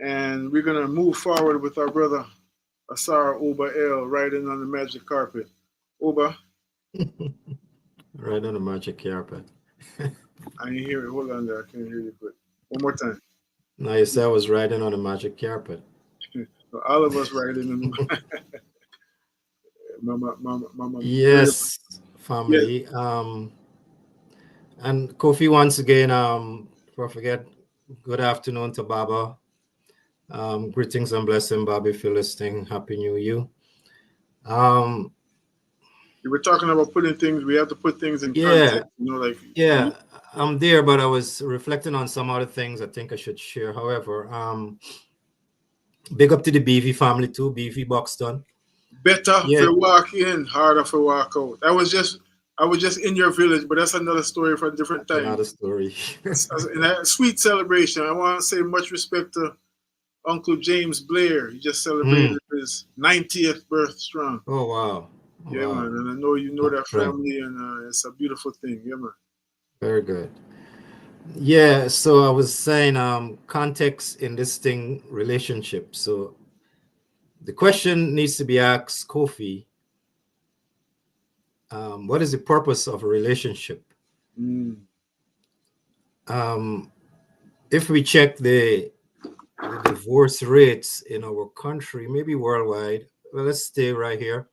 And we're going to move forward with our brother, Ausar Oba riding on the magic carpet. Oba. Right on the magic carpet. I didn't hear it. Hold on there. I can't hear you. But one more time. No, you said I was riding on the magic carpet. So all of us riding in the Mama. Yes, family. Yes. And Kofi, once again, forget, good afternoon to Baba. Greetings and blessing, Bobby, if you're listening. Happy New Year. You were talking about putting things, we have to put things in context, like. Yeah, I'm there, but I was reflecting on some other things I think I should share. However, big up to the BV family too, BV Buxton. Better for walk in, harder for walk out. I was just in your village, but that's another story for a different time. Another story. In a sweet celebration, I want to say much respect to Uncle James Blair. He just celebrated his 90th birth strong. Oh, wow. Yeah, wow. Man. And I know you know that family, and it's a beautiful thing. Yeah, man. Very good. Yeah, so I was saying context in this thing, relationship. So the question needs to be asked, Kofi, what is the purpose of a relationship? If we check the divorce rates in our country, maybe worldwide, well, let's stay right here.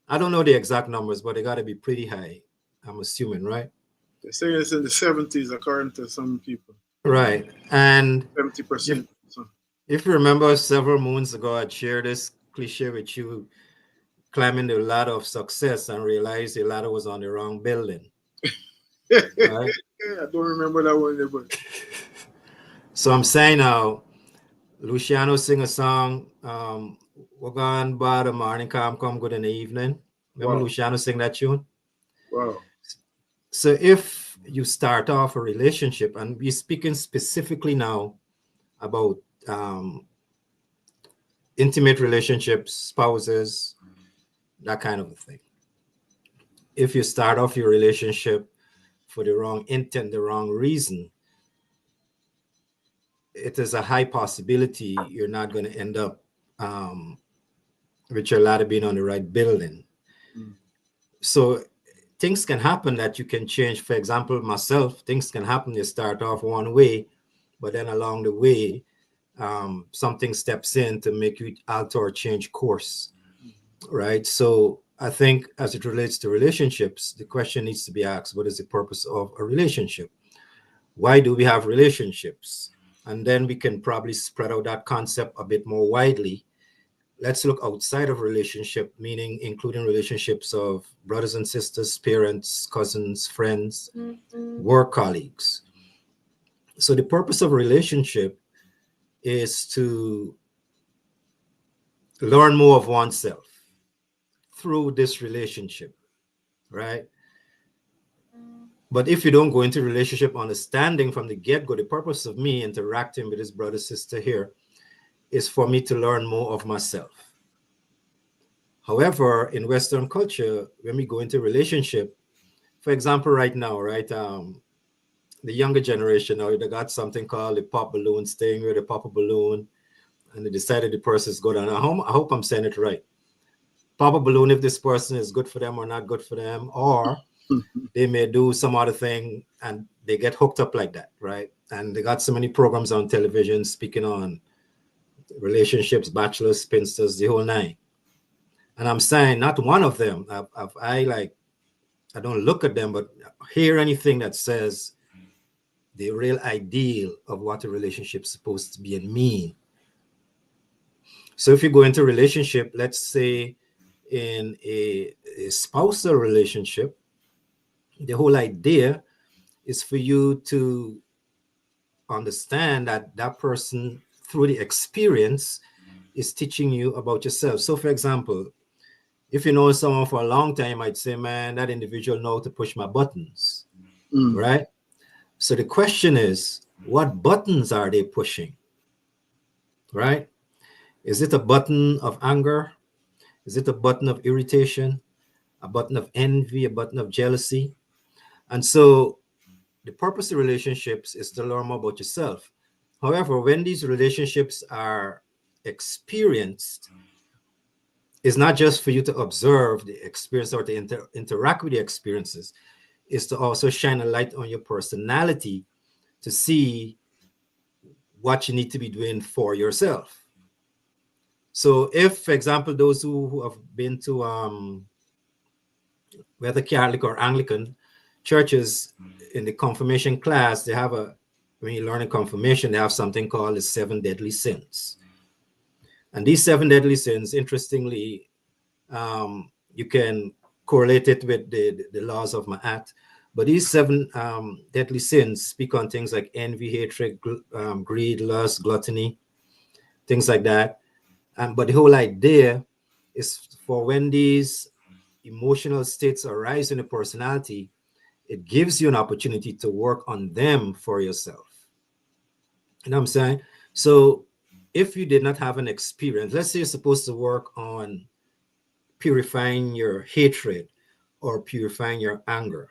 I don't know the exact numbers, but they got to be pretty high, I'm assuming, right? They say it's in the 70s, according to some people. Right. And 70%. If you remember several moons ago, I shared this cliche with you, climbing the ladder of success and realized the ladder was on the wrong building. Right? I don't remember that one. But... So I'm saying now, Luciano sing a song, we're going by the morning, come good in the evening. Remember Luciano sing that tune? Wow. So if you start off a relationship, and we're speaking specifically now about intimate relationships, spouses, that kind of a thing. If you start off your relationship for the wrong intent, the wrong reason, it is a high possibility you're not going to end up with your ladder being on the right building. So things can happen that you can change. For example, myself, things can happen. You start off one way, but then along the way, something steps in to make you alter or change course, right? So I think as it relates to relationships, the question needs to be asked, what is the purpose of a relationship? Why do we have relationships? And then we can probably spread out that concept a bit more widely. Let's look outside of relationship, meaning including relationships of brothers and sisters, parents, cousins, friends, work colleagues. So the purpose of a relationship is to learn more of oneself through this relationship, right? But if you don't go into relationship understanding from the get-go, the purpose of me interacting with this brother, sister here is for me to learn more of myself. However, in Western culture, when we go into relationship, for example, right now, right, the younger generation now, they got something called the pop balloon, staying with a pop balloon, and they decided the person's good. And I hope I'm saying it right. Pop a balloon if this person is good for them or not good for them, or They may do some other thing and they get hooked up like that, right? And they got so many programs on television speaking on relationships, bachelors, spinsters, the whole nine. And I'm saying not one of them, I don't look at them, but hear anything that says the real ideal of what a relationship is supposed to be and mean. So if you go into a relationship, let's say in a spousal relationship, the whole idea is for you to understand that that person, through the experience, is teaching you about yourself. So for example, if you know someone for a long time, I'd say, man, that individual knows to push my buttons, right? So the question is, what buttons are they pushing, right? Is it a button of anger? Is it a button of irritation? A button of envy? A button of jealousy? And so the purpose of relationships is to learn more about yourself. However, when these relationships are experienced, it's not just for you to observe the experience or to interact with the experiences, is to also shine a light on your personality to see what you need to be doing for yourself. So if, for example, those who have been to whether Catholic or Anglican churches, in the confirmation class, they have when you learn in confirmation, they have something called the 7 deadly sins. And these 7 deadly sins, interestingly, you can correlate it with the laws of Ma'at. But these 7 deadly sins speak on things like envy, hatred, greed, lust, gluttony, things like that. But the whole idea is for when these emotional states arise in a personality, it gives you an opportunity to work on them for yourself. You know what I'm saying? So if you did not have an experience, let's say you're supposed to work on purifying your hatred or purifying your anger.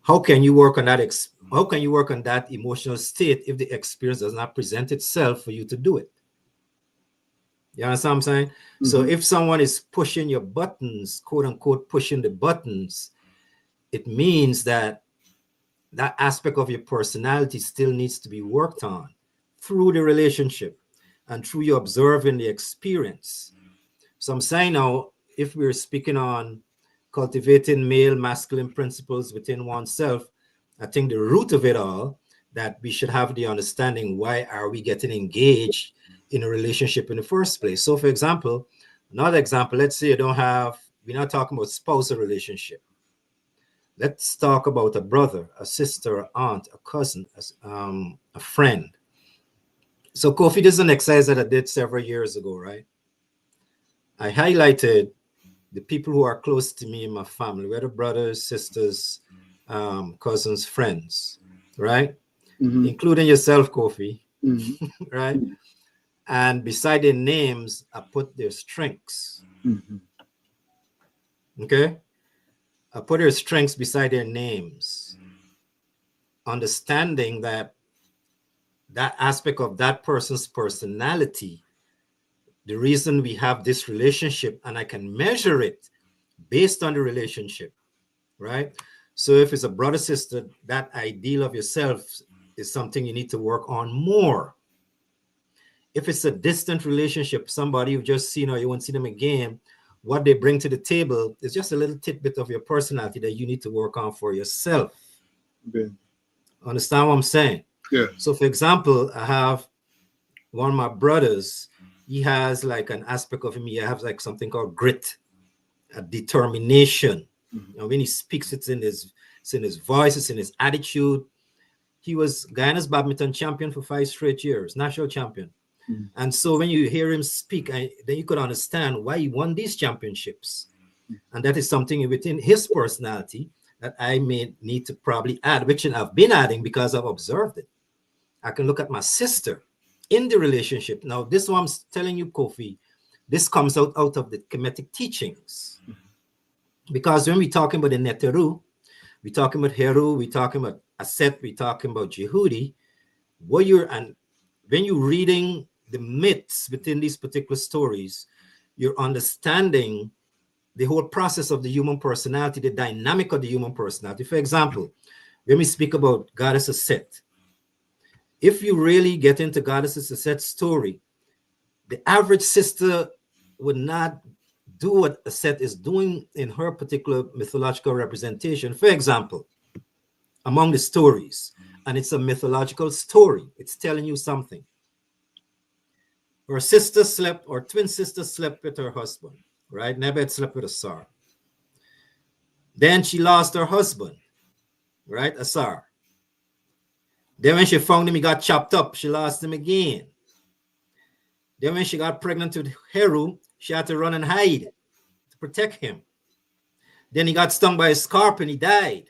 How can you work on that? How can you work on that emotional state if the experience does not present itself for you to do it? You understand what I'm saying? So if someone is pushing your buttons, quote unquote, pushing the buttons, it means that that aspect of your personality still needs to be worked on through the relationship and through you observing the experience. So I'm saying now, if we're speaking on cultivating male masculine principles within oneself, I think the root of it all, that we should have the understanding, why are we getting engaged in a relationship in the first place? So for example, another example, let's say we're not talking about spousal relationship. Let's talk about a brother, a sister, an aunt, a cousin, a friend. So Kofi, this is an exercise that I did several years ago, right? I highlighted the people who are close to me in my family, whether brothers, sisters, cousins, friends, right? Including yourself, Kofi, right? And beside their names, I put their strengths. Okay? I put their strengths beside their names, understanding that aspect of that person's personality, the reason we have this relationship, and I can measure it based on the relationship, right? So if it's a brother, sister, that ideal of yourself is something you need to work on more. If it's a distant relationship, somebody you've just seen or you won't see them again, what they bring to the table is just a little tidbit of your personality that you need to work on for yourself. Understand what I'm saying? Yeah. So for example, I have one of my brothers, he has like an aspect of him, he has like something called grit, a determination. And when he speaks, it's in his voice, it's in his attitude. He was Guyana's badminton champion for 5 straight years, national champion. And so when you hear him speak, then you could understand why he won these championships. And that is something within his personality that I may need to probably add, which I've been adding because I've observed it. I can look at my sister in the relationship. Now, this one I'm telling you, Kofi, this comes out of the Kemetic teachings. Because when we're talking about the Neteru, we're talking about Heru, we're talking about Aset, we're talking about Jehudi, when you're reading the myths within these particular stories, you're understanding the whole process of the human personality, the dynamic of the human personality. For example, when we speak about Goddess Set, if you really get into Goddess Set's story, the average sister would not do what a Set is doing in her particular mythological representation. For example, among the stories, and it's a mythological story, it's telling you something. Her sister slept, or twin sister slept with her husband, right? Nebet slept with Ausar. Then she lost her husband, right? Ausar. Then when she found him, he got chopped up. She lost him again. Then when she got pregnant with Heru, she had to run and hide to protect him. Then he got stung by a scorpion, he died.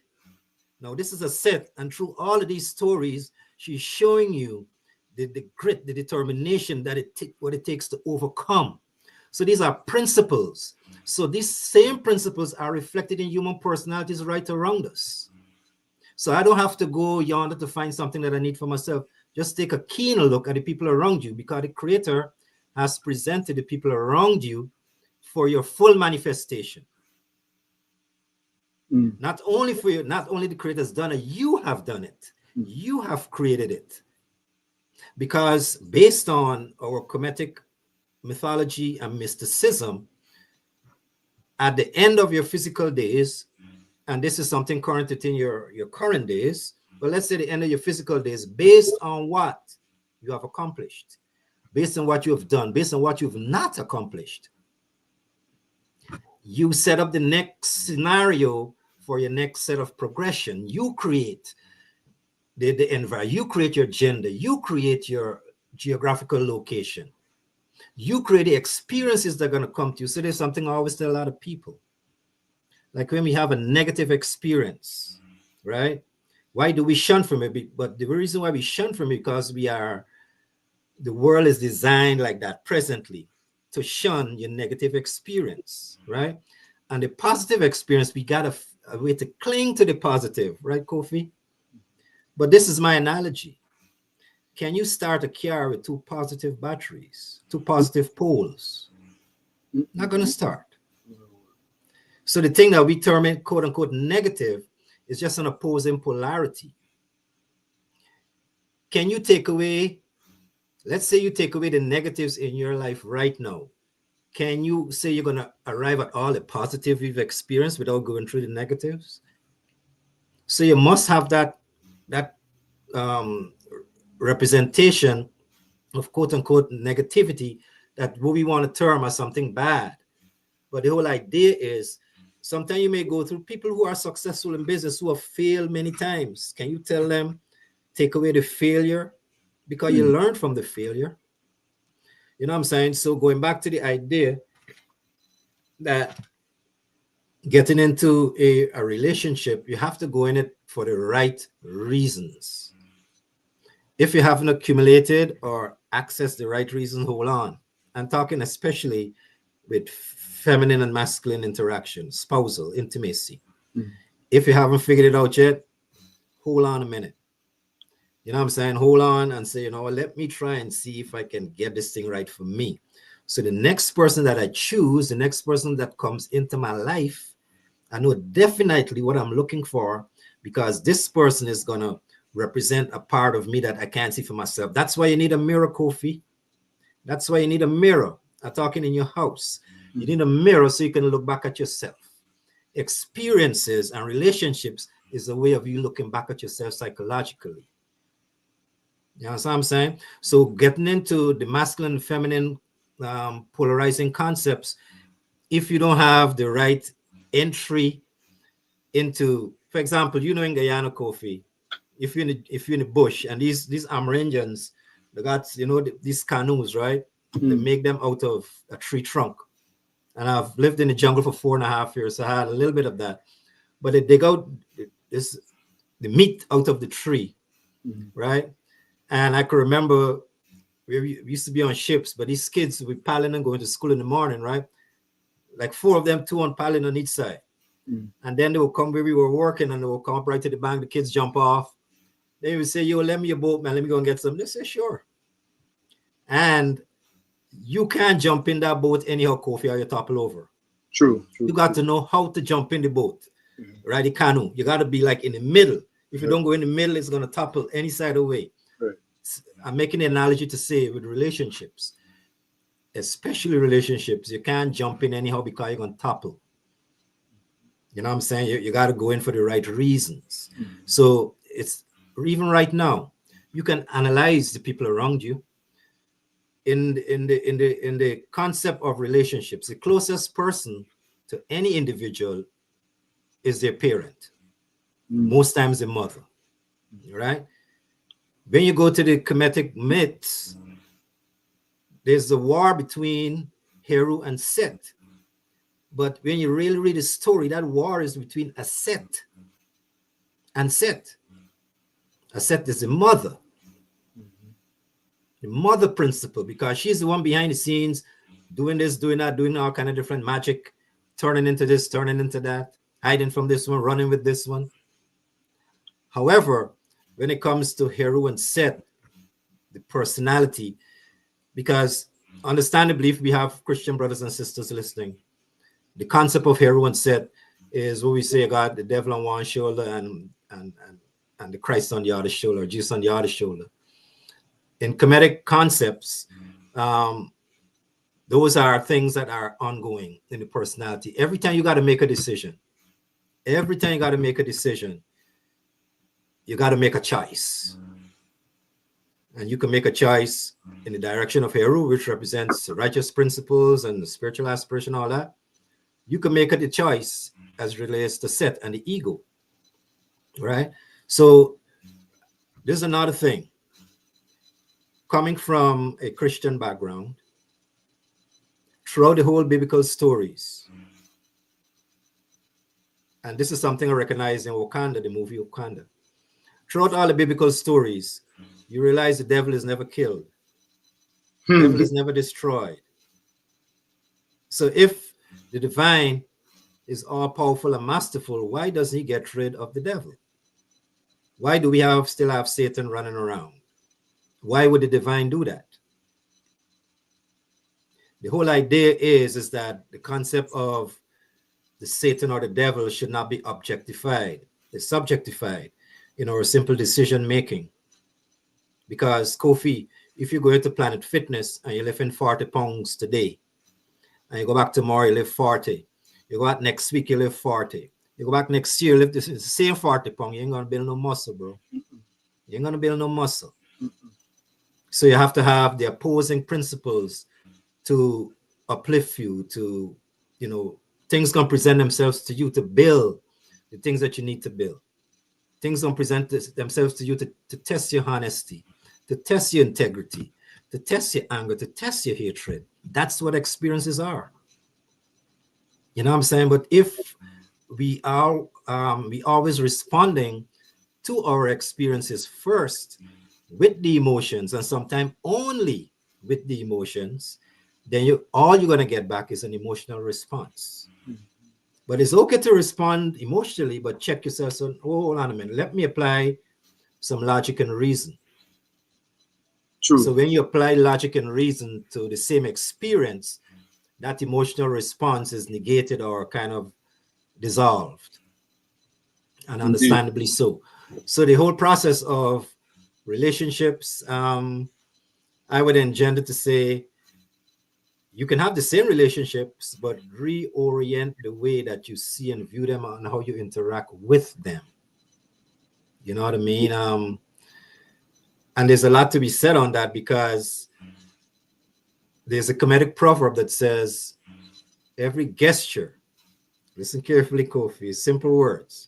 Now this is a Set, and through all of these stories, she's showing you the grit, the determination that what it takes to overcome. So these are principles. So these same principles are reflected in human personalities right around us. So I don't have to go yonder to find something that I need for myself. Just take a keen look at the people around you, because the Creator has presented the people around you for your full manifestation. Not only for you, not only the Creator has done it, you have done it. You have created it. Because based on our Kemetic mythology and mysticism, at the end of your physical days, and this is something current in your current days, but let's say the end of your physical days, based on what you have accomplished, based on what you have done, based on what you've not accomplished, you set up the next scenario for your next set of progression. You create the environment, you create your gender, you create your geographical location, you create the experiences that are going to come to you. So there's something I always tell a lot of people. Like when we have a negative experience, right? Why do we shun from it? But the reason why we shun from it, because the world is designed like that presently, to shun your negative experience, right? And the positive experience, we got a way to cling to the positive, right, Kofi? But this is my analogy. Can you start a car with two positive batteries, two positive poles? Not going to start. So the thing that we term it, quote unquote, negative is just an opposing polarity. Can you take away, let's say you take away the negatives in your life right now. Can you say you're going to arrive at all the positive you've experienced without going through the negatives? So you must have that representation of quote unquote negativity, that what we want to term as something bad. But the whole idea is, sometimes you may go through people who are successful in business who have failed many times. Can you tell them, take away the failure? Because you learn from the failure. You know what I'm saying? So going back to the idea that getting into a relationship, you have to go in it for the right reasons. If you haven't accumulated or accessed the right reason, hold on. I'm talking especially with feminine and masculine interaction, spousal intimacy. If you haven't figured it out yet, hold on a minute. You know what I'm saying? Hold on and say, you know, let me try and see if I can get this thing right for me. So the next person that I choose, the next person that comes into my life, I know definitely what I'm looking for, because this person is going to represent a part of me that I can't see for myself. That's why you need a mirror, Kofi. That's why you need a mirror. I'm talking in your house. You need a mirror so you can look back at yourself. Experiences and relationships is a way of you looking back at yourself psychologically. You know what I'm saying? So getting into the masculine and feminine polarizing concepts, if you don't have the right entry into, for example, you know, in Guyana, Kofi, if you're in the bush, and these Amerindians, they got, you know, these canoes, right? They make them out of a tree trunk. And I've lived in the jungle for 4.5 years, so I had a little bit of that. But they dig out the meat out of the tree, right? And I can remember we used to be on ships, but these kids would be paddling and going to school in the morning, right? Like 4 of them, 2 on paddling on each side. And then they will come where we were working, and they will come up right to the bank. The kids jump off. They would say, yo, lend me your boat, man. Let me go and get some. They say, sure. And you can't jump in that boat anyhow, Kofi, or you topple over. True. You got to know how to jump in the boat, right? The canoe. You got to be like in the middle. If you don't go in the middle, it's going to topple any side away. Right. I'm making an analogy to say with relationships, especially relationships, you can't jump in anyhow because you're going to topple. You know what I'm saying? You got to go in for the right reasons. So it's even right now, you can analyze the people around you. In the concept of relationships, the closest person to any individual is their parent. Most times the mother, right? When you go to the Kemetic myths, there's the war between Heru and Set. But when you really read the story, that war is between Aset and Set. Aset is the mother. The mother principle, because she's the one behind the scenes doing this, doing that, doing all kind of different magic, turning into this, turning into that, hiding from this one, running with this one. However, when it comes to Heru and Set, the personality, because understandably, if we have Christian brothers and sisters listening, the concept of Heru and Set is what we say God, the devil on one shoulder and the Christ on the other shoulder, Jesus on the other shoulder. In Kemetic concepts, those are things that are ongoing in the personality. Every time you got to make a decision, you got to make a choice. And you can make a choice in the direction of Heru, which represents righteous principles and the spiritual aspiration, all that. You can make a choice as relates to Set and the ego, right? So there's another thing. Coming from a Christian background, throughout the whole biblical stories, and this is something I recognize in Wakanda, the movie Wakanda. Throughout all the biblical stories, you realize the devil is never killed. The devil is never destroyed. So if the divine is all-powerful and masterful, why doesn't he get rid of the devil? Why do we still have Satan running around? Why would the divine do that? The whole idea is that the concept of the Satan or the devil should not be objectified. It's subjectified in our simple decision making. Because Kofi, if you go into Planet Fitness and you lift in 40 pounds today, and you go back tomorrow, you lift 40. You go back next week, you lift 40. You go back next year, you lift the same 40 pounds. You ain't gonna build no muscle, bro. You ain't gonna build no muscle. So you have to have the opposing principles to uplift you, to, things gonna present themselves to you to build the things that you need to build. Things gonna present themselves to you to test your honesty, to test your integrity, to test your anger, to test your hatred. That's what experiences are. You know what I'm saying? But if we are always responding to our experiences first with the emotions, and sometimes only with the emotions, then all you're going to get back is an emotional response. But it's okay to respond emotionally, but check yourself. So, hold on a minute. Let me apply some logic and reason. True. So when you apply logic and reason to the same experience, that emotional response is negated or kind of dissolved. And understandably so. So the whole process of relationships, I would engender to say, you can have the same relationships, but reorient the way that you see and view them and how you interact with them. You know what I mean? And there's a lot to be said on that, because there's a Kemetic proverb that says, every gesture, listen carefully, Kofi, simple words.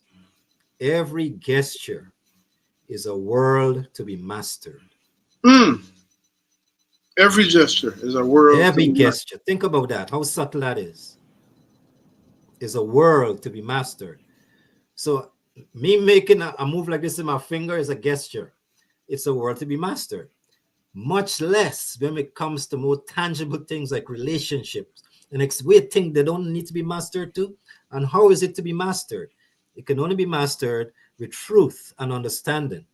Every gesture is a world to be mastered. Every gesture is a world. Every gesture. Think about that, how subtle that is a world to be mastered. So me making a move like this in my finger is a gesture. It's a world to be mastered. Much less when it comes to more tangible things like relationships. And it's weird thing they don't need to be mastered too. And how is it to be mastered? It can only be mastered with truth and understanding.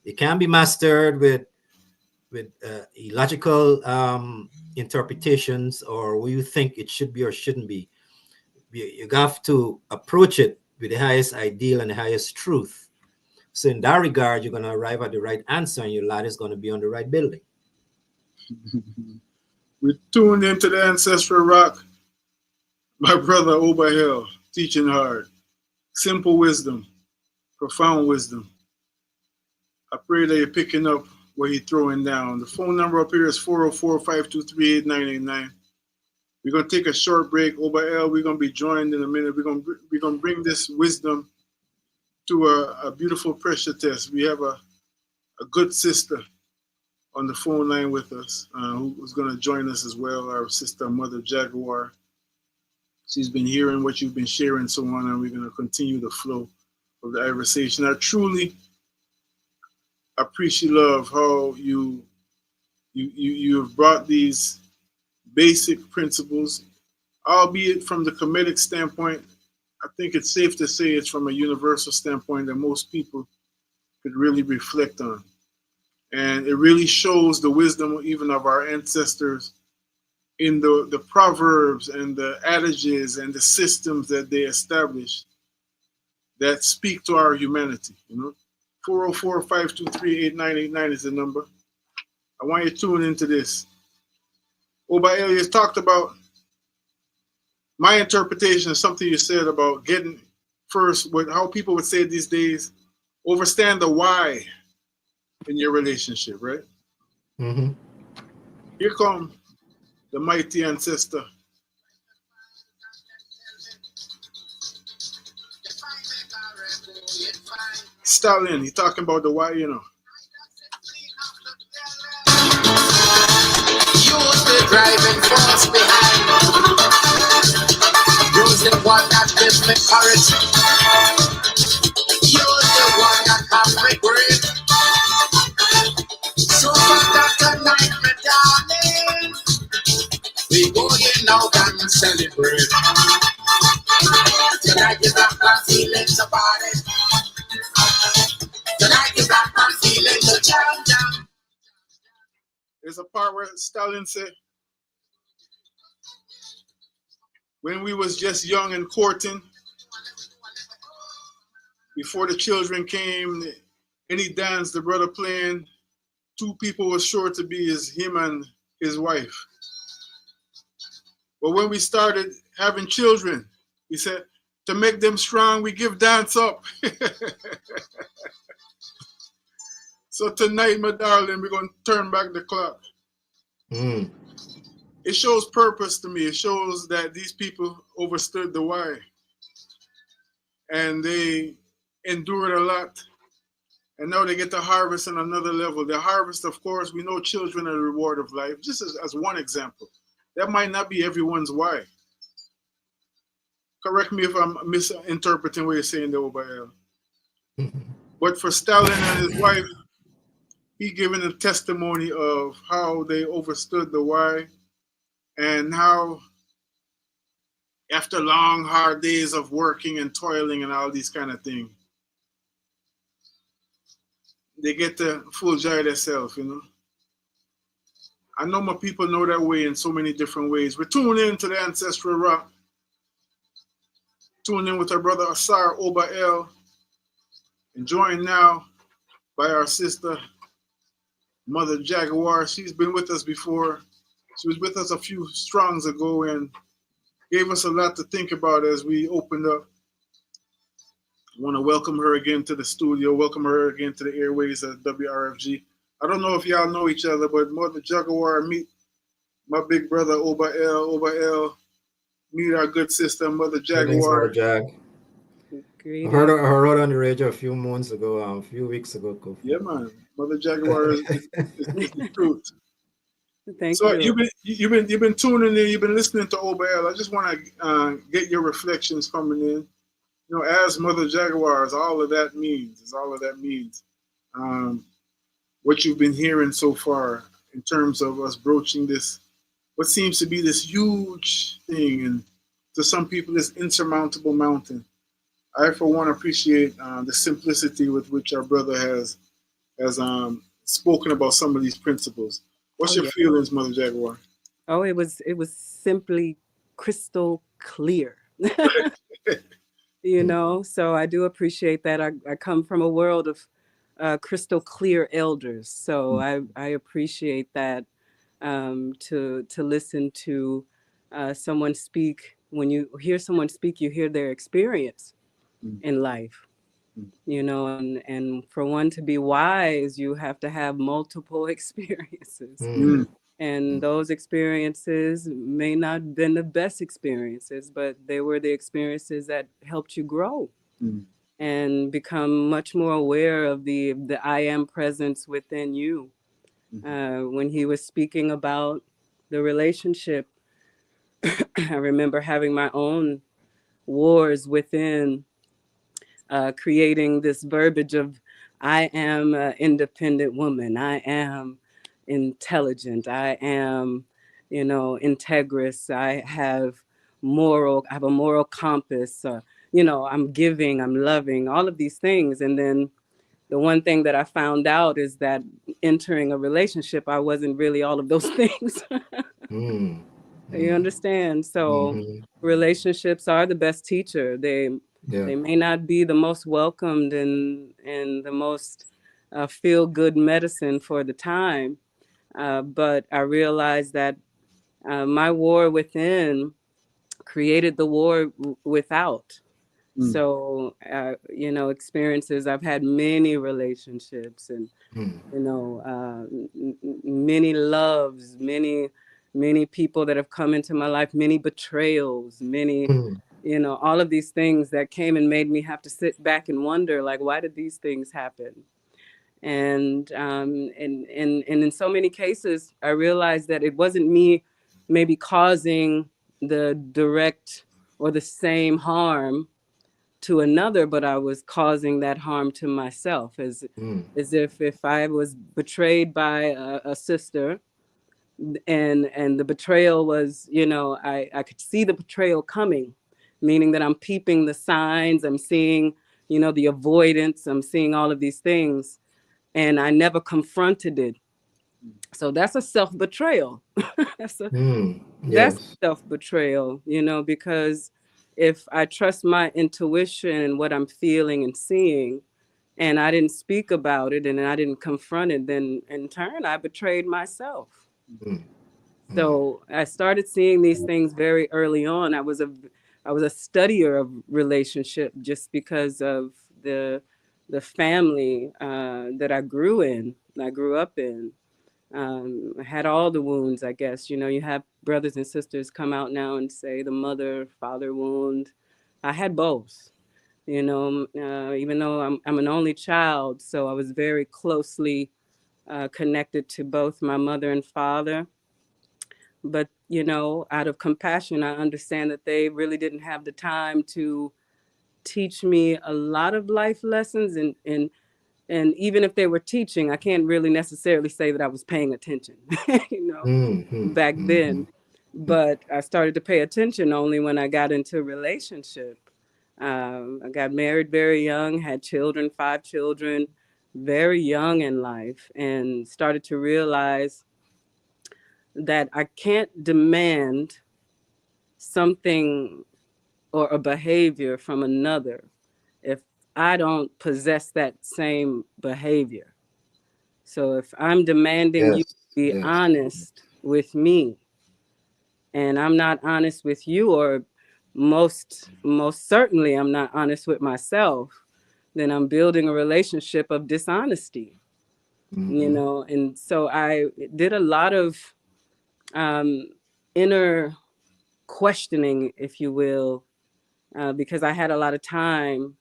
It can be mastered with illogical interpretations or what you think it should be or shouldn't be. You have to approach it with the highest ideal and the highest truth. So in that regard, you're going to arrive at the right answer and your ladder is going to be on the right building. We tuned into the ancestral rock. My brother Oba Hill, teaching hard. Simple wisdom, profound wisdom. I pray that you're picking up what he's throwing down. The phone number up here is 404-523-8989. We're going to take a short break. Oba L, we're going to be joined in a minute. We're going to bring this wisdom to a beautiful pressure test. We have a good sister on the phone line with us who's going to join us as well, our sister, Mother Jaguar. She's been hearing what you've been sharing, so on, and we're going to continue the flow of the conversation. I truly appreciate love how you have brought these basic principles, albeit from the Kemetic standpoint. I think it's safe to say it's from a universal standpoint that most people could really reflect on. And it really shows the wisdom even of our ancestors in the proverbs and the adages and the systems that they established that speak to our humanity. 404-523-8989 is the number. I want you to tune into this. Oba Elias talked about my interpretation of something you said about getting first, how people would say these days, understand the why in your relationship, right? Mm-hmm. Here come the mighty ancestor. Stalin, he's talking about the why, Use the driving force behind. Use the one that gives me courage. Use the one that has me great. So from that tonight, my darling, we going out and celebrate. Tonight you got my feelings about it. Tonight you got my feelings of jam. There's a part where Stalin said, when we was just young and courting, before the children came, any dance the brother playing, two people was sure to be him and his wife. But when we started having children, he said, to make them strong, we give dance up. So tonight, my darling, we're going to turn back the clock. Mm. It shows purpose to me. It shows that these people understood the why. And they endured a lot. And now they get to harvest on another level. The harvest, of course, we know children are the reward of life. Just as one example. That might not be everyone's why. Correct me if I'm misinterpreting what you're saying there, Obael. But for Stalin and his wife, he given a testimony of how they understood the why and how after long, hard days of working and toiling and all these kind of things, they get the full joy of themselves, I know my people know that way in so many different ways. We're tuning in to the Ancestral Rock. Tuning in with our brother Ausar Oba El. And joined now by our sister, Mother Jaguar. She's been with us before. She was with us a few strongs ago and gave us a lot to think about as we opened up. I want to welcome her again to the studio, welcome her again to the airways at WRFG. I don't know if y'all know each other, but Mother Jaguar, meet my big brother Oba El, meet our good sister, Mother Jaguar. Mother Jag. I heard on the radio a few months ago, a few weeks ago. Kofi. Yeah, man. Mother Jaguar is the truth. Thank so you. You've been tuning in. You've been listening to Oba El. I just want to get your reflections coming in. As Mother Jaguar, is all of that means. What you've been hearing so far in terms of us broaching this, what seems to be this huge thing, and to some people, this insurmountable mountain. I, for one, appreciate the simplicity with which our brother has spoken about some of these principles. What's your feelings, Mother Jaguar? Oh, it was simply crystal clear. You know, so I do appreciate that. I come from a world of crystal clear elders, so I appreciate that, to listen to someone speak. When you hear someone speak, you hear their experience in life. You know, and for one to be wise, you have to have multiple experiences. And those experiences may not have been the best experiences, but they were the experiences that helped you grow and become much more aware of the I am presence within you. When he was speaking about the relationship, I remember having my own wars within, creating this verbiage of I am an independent woman. I am intelligent. I am, you know, integrous. I have a moral compass. You know, I'm giving, I'm loving, all of these things. And then the one thing that I found out is that entering a relationship, I wasn't really all of those things. You understand? So relationships are the best teacher. They may not be the most welcomed and the most feel good medicine for the time, but I realized that my war within created the war without. So, you know, experiences, I've had many relationships and, you know, many loves, many people that have come into my life, many betrayals, many, you know, all of these things that came and made me have to sit back and wonder, like, why did these things happen? And in so many cases, I realized that it wasn't me maybe causing the direct or the same harm to another, but I was causing that harm to myself, as if I was betrayed by a sister, and the betrayal was, you know, I could see the betrayal coming, meaning that I'm peeping the signs, I'm seeing, you know, the avoidance, I'm seeing all of these things, and I never confronted it. So that's a self-betrayal. that's that's self-betrayal, you know, because if I trust my intuition and what I'm feeling and seeing, and I didn't speak about it and I didn't confront it, then in turn I betrayed myself. So I started seeing these things very early on. I was a studier of relationship just because of the family that I grew up in. I had all the wounds, I guess. You know, you have brothers and sisters come out now and say the mother, father wound. I had both, you know, even though I'm an only child. So I was very closely connected to both my mother and father. But, you know, out of compassion, I understand that they really didn't have the time to teach me a lot of life lessons. And even if they were teaching, I can't really necessarily say that I was paying attention, you know, back then. But I started to pay attention only when I got into a relationship. I got married very young, had children, 5 children, very young in life, and started to realize that I can't demand something or a behavior from another if I don't possess that same behavior. So if I'm demanding you to be honest with me and I'm not honest with you, or most certainly I'm not honest with myself, then I'm building a relationship of dishonesty, you know? And so I did a lot of inner questioning, if you will, because I had a lot of time,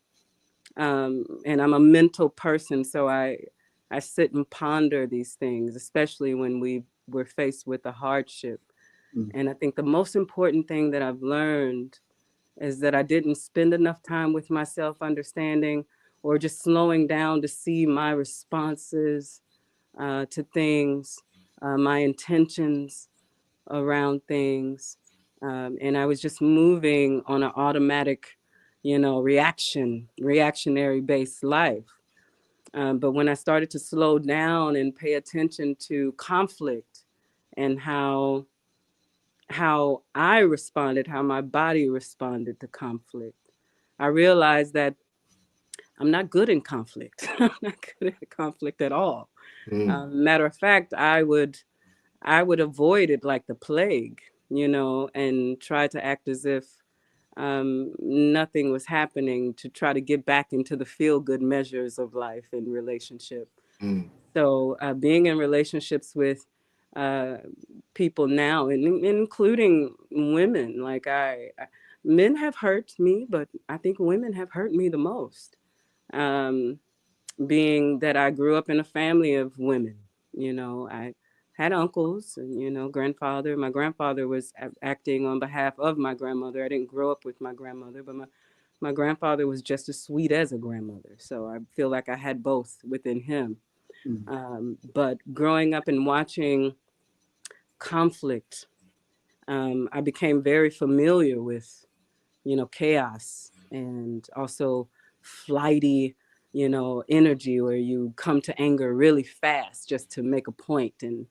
and I'm a mental person. So I sit and ponder these things, especially when we're faced with a hardship. And I think the most important thing that I've learned is that I didn't spend enough time with myself understanding or just slowing down to see my responses to things, my intentions around things. And I was just moving on an automatic, you know, reactionary based life. But when I started to slow down and pay attention to conflict and how I responded, how my body responded to conflict, I realized that I'm not good in conflict. I'm not good at conflict at all. Matter of fact, I would avoid it like the plague, and try to act as if nothing was happening, to try to get back into the feel good measures of life and relationship. So being in relationships with uh, people now, and including women, like men have hurt me, but I think women have hurt me the most. Um, Being that I grew up in a family of women, I had uncles and, grandfather. My grandfather was acting on behalf of my grandmother. I didn't grow up with my grandmother, but my grandfather was just as sweet as a grandmother. So I feel like I had both within him. But growing up and watching conflict, I became very familiar with, chaos, and also flighty, energy, where you come to anger really fast just to make a point, and,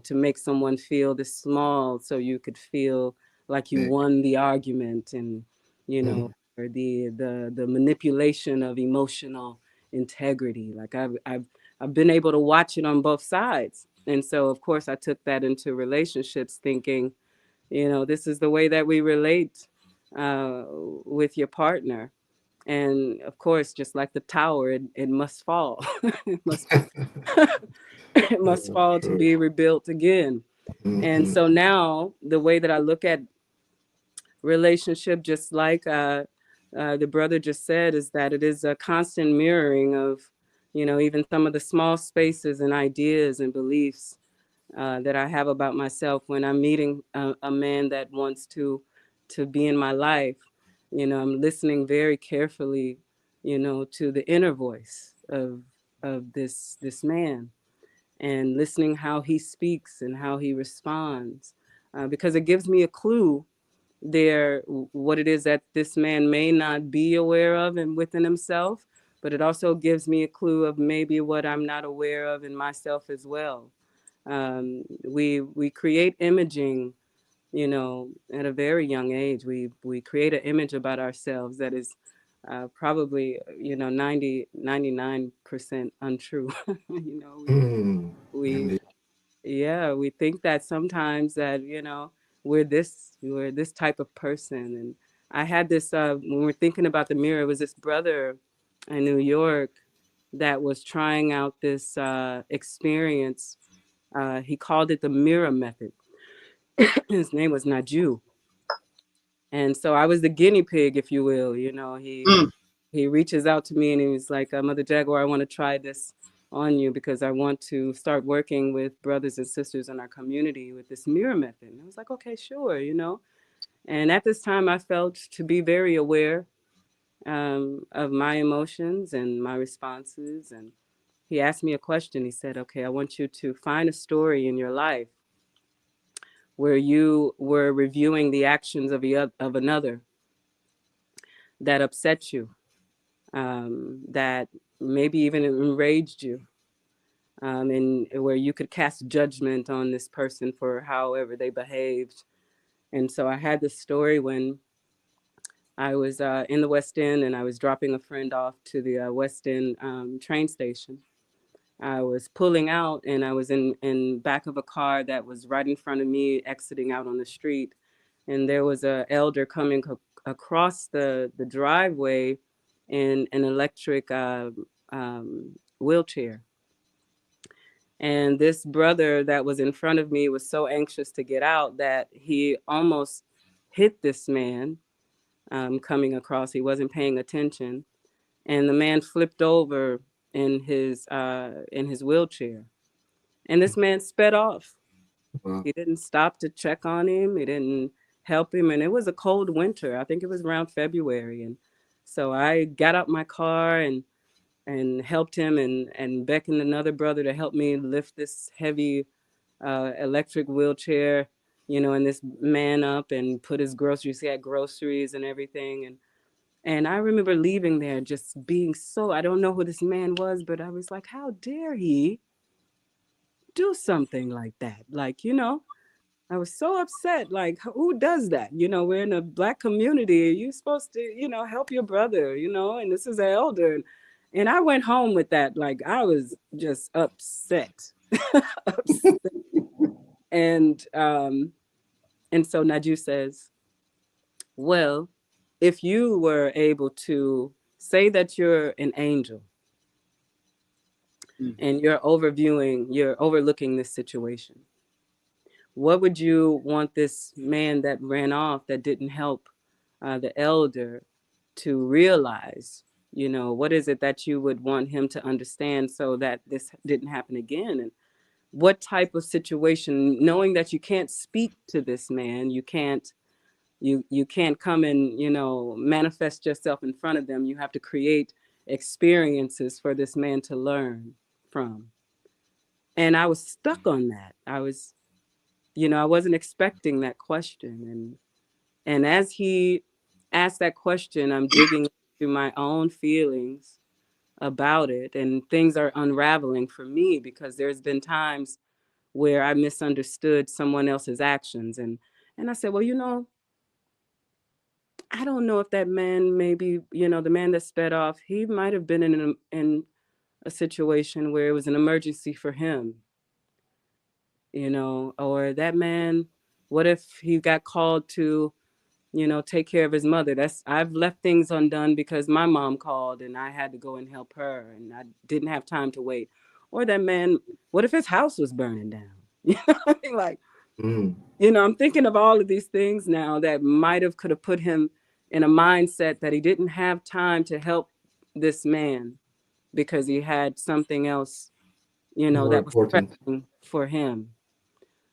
to make someone feel this small so you could feel like you won the argument, and, or the manipulation of emotional integrity. Like I've been able to watch it on both sides. And so of course I took that into relationships, thinking, this is the way that we relate with your partner. And of course, just like the tower, it must fall. It must it must fall to be rebuilt again. And so now the way that I look at relationship, just like the brother just said, is that it is a constant mirroring of, even some of the small spaces and ideas and beliefs that I have about myself when I'm meeting a man that wants to be in my life. I'm listening very carefully, to the inner voice of this man, and listening how he speaks and how he responds, because it gives me a clue there what it is that this man may not be aware of and within himself, but it also gives me a clue of maybe what I'm not aware of in myself as well. We create imaging, at a very young age. We create an image about ourselves that is probably, 99% untrue. We yeah, we think that sometimes that, we're this type of person. And I had this when we're thinking about the mirror, it was this brother in New York that was trying out this experience. He called it the mirror method. His name was Naju. And so I was the guinea pig, if you will. He reaches out to me and he's like, Mother Jaguar, I want to try this on you because I want to start working with brothers and sisters in our community with this mirror method. And I was like, okay, sure, And at this time, I felt to be very aware of my emotions and my responses. And he asked me a question. He said, okay, I want you to find a story in your life where you were reviewing the actions of another that upset you, that maybe even enraged you, and where you could cast judgment on this person for however they behaved. And so I had this story when I was in the West End and I was dropping a friend off to the West End train station. I was pulling out and I was in back of a car that was right in front of me, exiting out on the street. And there was an elder coming across the driveway in an electric wheelchair. And this brother that was in front of me was so anxious to get out that he almost hit this man coming across. He wasn't paying attention. And the man flipped over in his wheelchair. And this man sped off. Wow. He didn't stop to check on him. He didn't help him. And it was a cold winter. I think it was around February. And so I got out my car and helped him and beckoned another brother to help me lift this heavy electric wheelchair, and this man up and put his groceries. He had groceries and everything. And I remember leaving there just being so, I don't know who this man was, but I was like, how dare he do something like that? Like, I was so upset. Like, who does that? We're in a Black community. You're supposed to, help your brother, and this is an elder. And I went home with that. Like, I was just upset. Upset. And so Naju says, well, if you were able to say that you're an angel and you're overlooking this situation, what would you want this man that ran off, that didn't help the elder, to realize? What is it that you would want him to understand so that this didn't happen again? And what type of situation, knowing that you can't speak to this man, you can't come and manifest yourself in front of them. You have to create experiences for this man to learn from. And I was stuck on that. I wasn't expecting that question. And as he asked that question, I'm digging into my own feelings about it, and things are unraveling for me, because there's been times where I misunderstood someone else's actions. And I said, well, I don't know if that man, maybe, the man that sped off, he might have been in a situation where it was an emergency for him, or that man, what if he got called to, take care of his mother? I've left things undone because my mom called and I had to go and help her and I didn't have time to wait. Or that man, what if his house was burning down? Like, I'm thinking of all of these things now that could have put him in a mindset that he didn't have time to help this man because he had something else, that was pressing for him.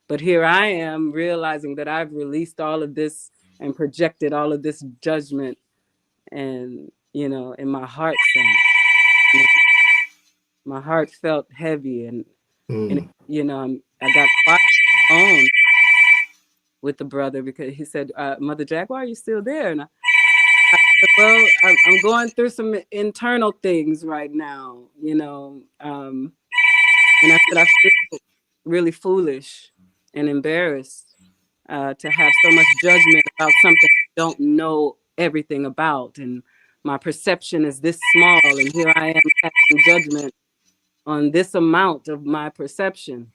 But here I am realizing that I've released all of this and projected all of this judgment, and, in my heart sank. My heart felt heavy, and I got quiet on with the brother because he said, Mother Jack, why are you still there? And I said, well, I'm going through some internal things right now, and I said, I feel really foolish and embarrassed to have so much judgment about something I don't know everything about. And my perception is this small, and here I am casting judgment on this amount of my perception.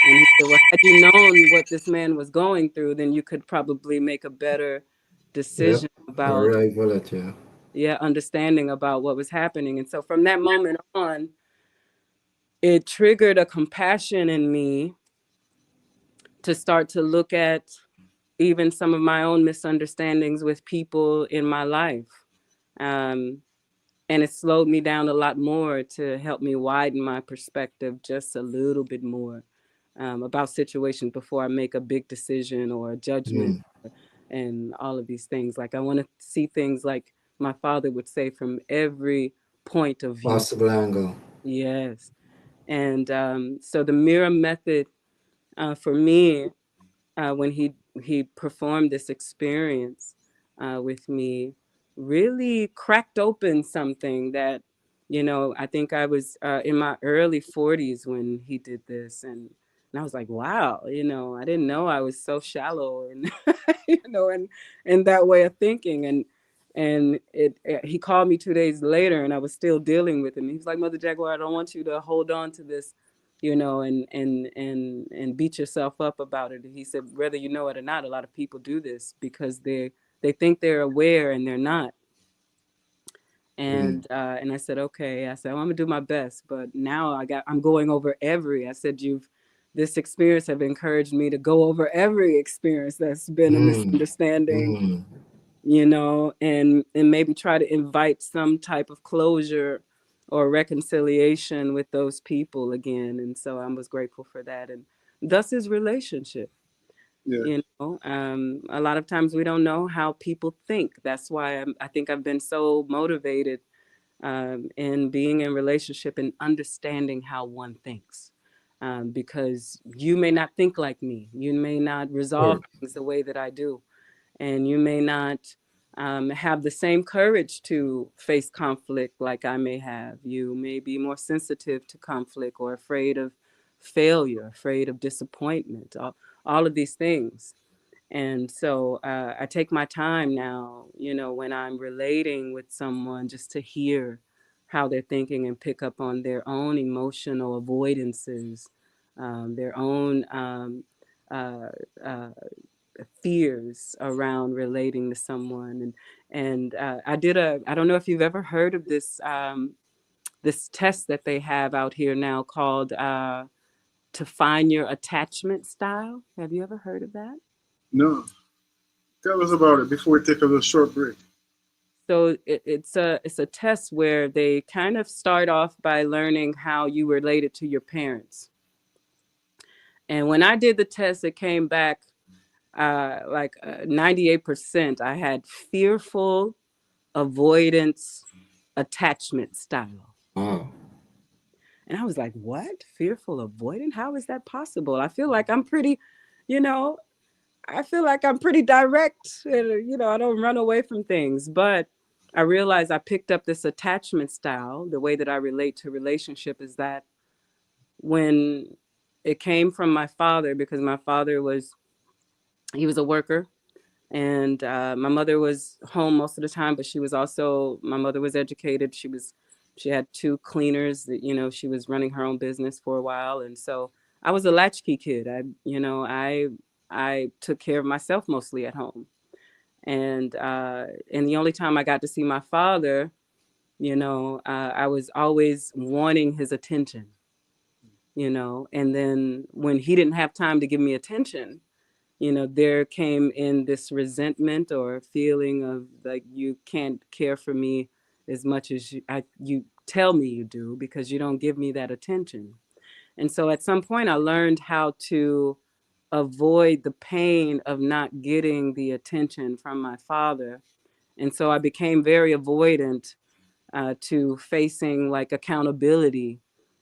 And he said, well, had you known what this man was going through, then you could probably make a better decision about understanding about what was happening. And so from that moment on, it triggered a compassion in me to start to look at even some of my own misunderstandings with people in my life. And it slowed me down a lot more to help me widen my perspective just a little bit more about situations before I make a big decision or a judgment and all of these things. Like, I want to see things like my father would say, from every point of view. Possible angle. Yes. And so the mirror method for me, when he performed this experience with me, really cracked open something that, I think I was in my early 40s when he did this. And I was like, wow, I didn't know I was so shallow and, and that way of thinking. And he called me 2 days later and I was still dealing with him. He was like, Mother Jaguar, I don't want you to hold on to this, and beat yourself up about it. And he said, whether you know it or not, a lot of people do this because they think they're aware and they're not. And I said, okay. I said, I'm gonna do my best, but now I'm going over I said, this experience have encouraged me to go over every experience that's been a misunderstanding, and maybe try to invite some type of closure or reconciliation with those people again. And so I was grateful for that. And thus is relationship. Yeah. A lot of times we don't know how people think. That's why I think I've been so motivated in being in relationship and understanding how one thinks. Because you may not think like me. You may not resolve things the way that I do. And you may not have the same courage to face conflict like I may have. You may be more sensitive to conflict or afraid of failure, afraid of disappointment, all of these things. And so I take my time now, when I'm relating with someone, just to hear how they're thinking and pick up on their own emotional avoidances, their own uh, uh, fears around relating to someone. And I don't know if you've ever heard of this test that they have out here now called to find your attachment style. Have you ever heard of that? No. Tell us about it before we take a little short break. So it's a test where they kind of start off by learning how you related to your parents. And when I did the test, it came back like 98%. I had fearful avoidance attachment style. Oh. And I was like, what? Fearful avoidant? How is that possible? I feel like I'm pretty, you know, I feel like I'm pretty direct. And, I don't run away from things. But I realized I picked up this attachment style. The way that I relate to relationship is that when it came from my father, because my father he was a worker. And my mother was home most of the time, but my mother was educated. She had two cleaners that, she was running her own business for a while. And so I was a latchkey kid. I took care of myself mostly at home. And the only time I got to see my father, I was always wanting his attention, and then when he didn't have time to give me attention, there came in this resentment or feeling of like, you can't care for me as much as you tell me you do, because you don't give me that attention. And so at some point I learned how to avoid the pain of not getting the attention from my father. And so I became very avoidant to facing like accountability,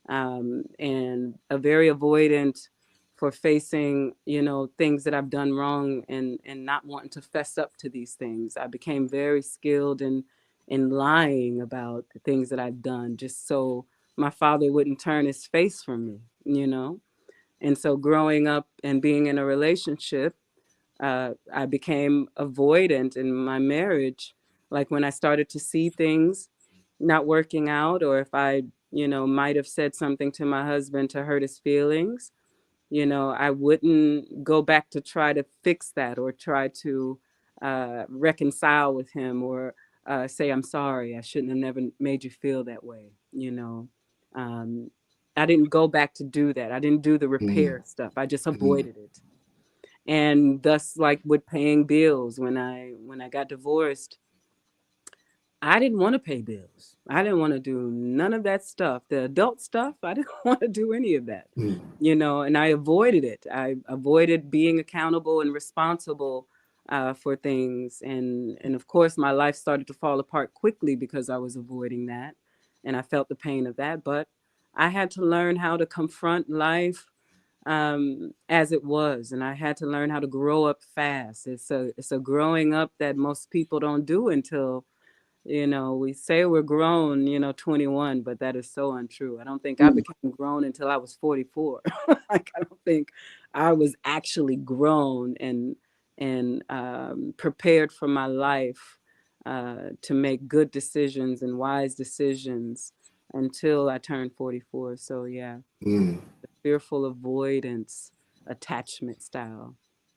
and a very avoidant for facing, things that I've done wrong, and not wanting to fess up to these things. I became very skilled in lying about the things that I've done, just so my father wouldn't turn his face from me. And so growing up and being in a relationship, I became avoidant in my marriage. Like when I started to see things not working out, or if I, might have said something to my husband to hurt his feelings, I wouldn't go back to try to fix that or try to reconcile with him, or say, I'm sorry, I shouldn't have never made you feel that way. Um, I didn't go back to do that. I didn't do the repair stuff. I just avoided it. And thus, like with paying bills, when I got divorced, I didn't want to pay bills. I didn't want to do none of that stuff. The adult stuff, I didn't want to do any of that, and I avoided it. I avoided being accountable and responsible for things. And of course, my life started to fall apart quickly because I was avoiding that. And I felt the pain of that. But I had to learn how to confront life as it was. And I had to learn how to grow up fast. It's a growing up that most people don't do until, we say we're grown, 21, but that is so untrue. I don't think I became grown until I was 44. Like, I don't think I was actually grown and prepared for my life to make good decisions and wise decisions until I turned 44. So yeah, the fearful avoidance attachment style.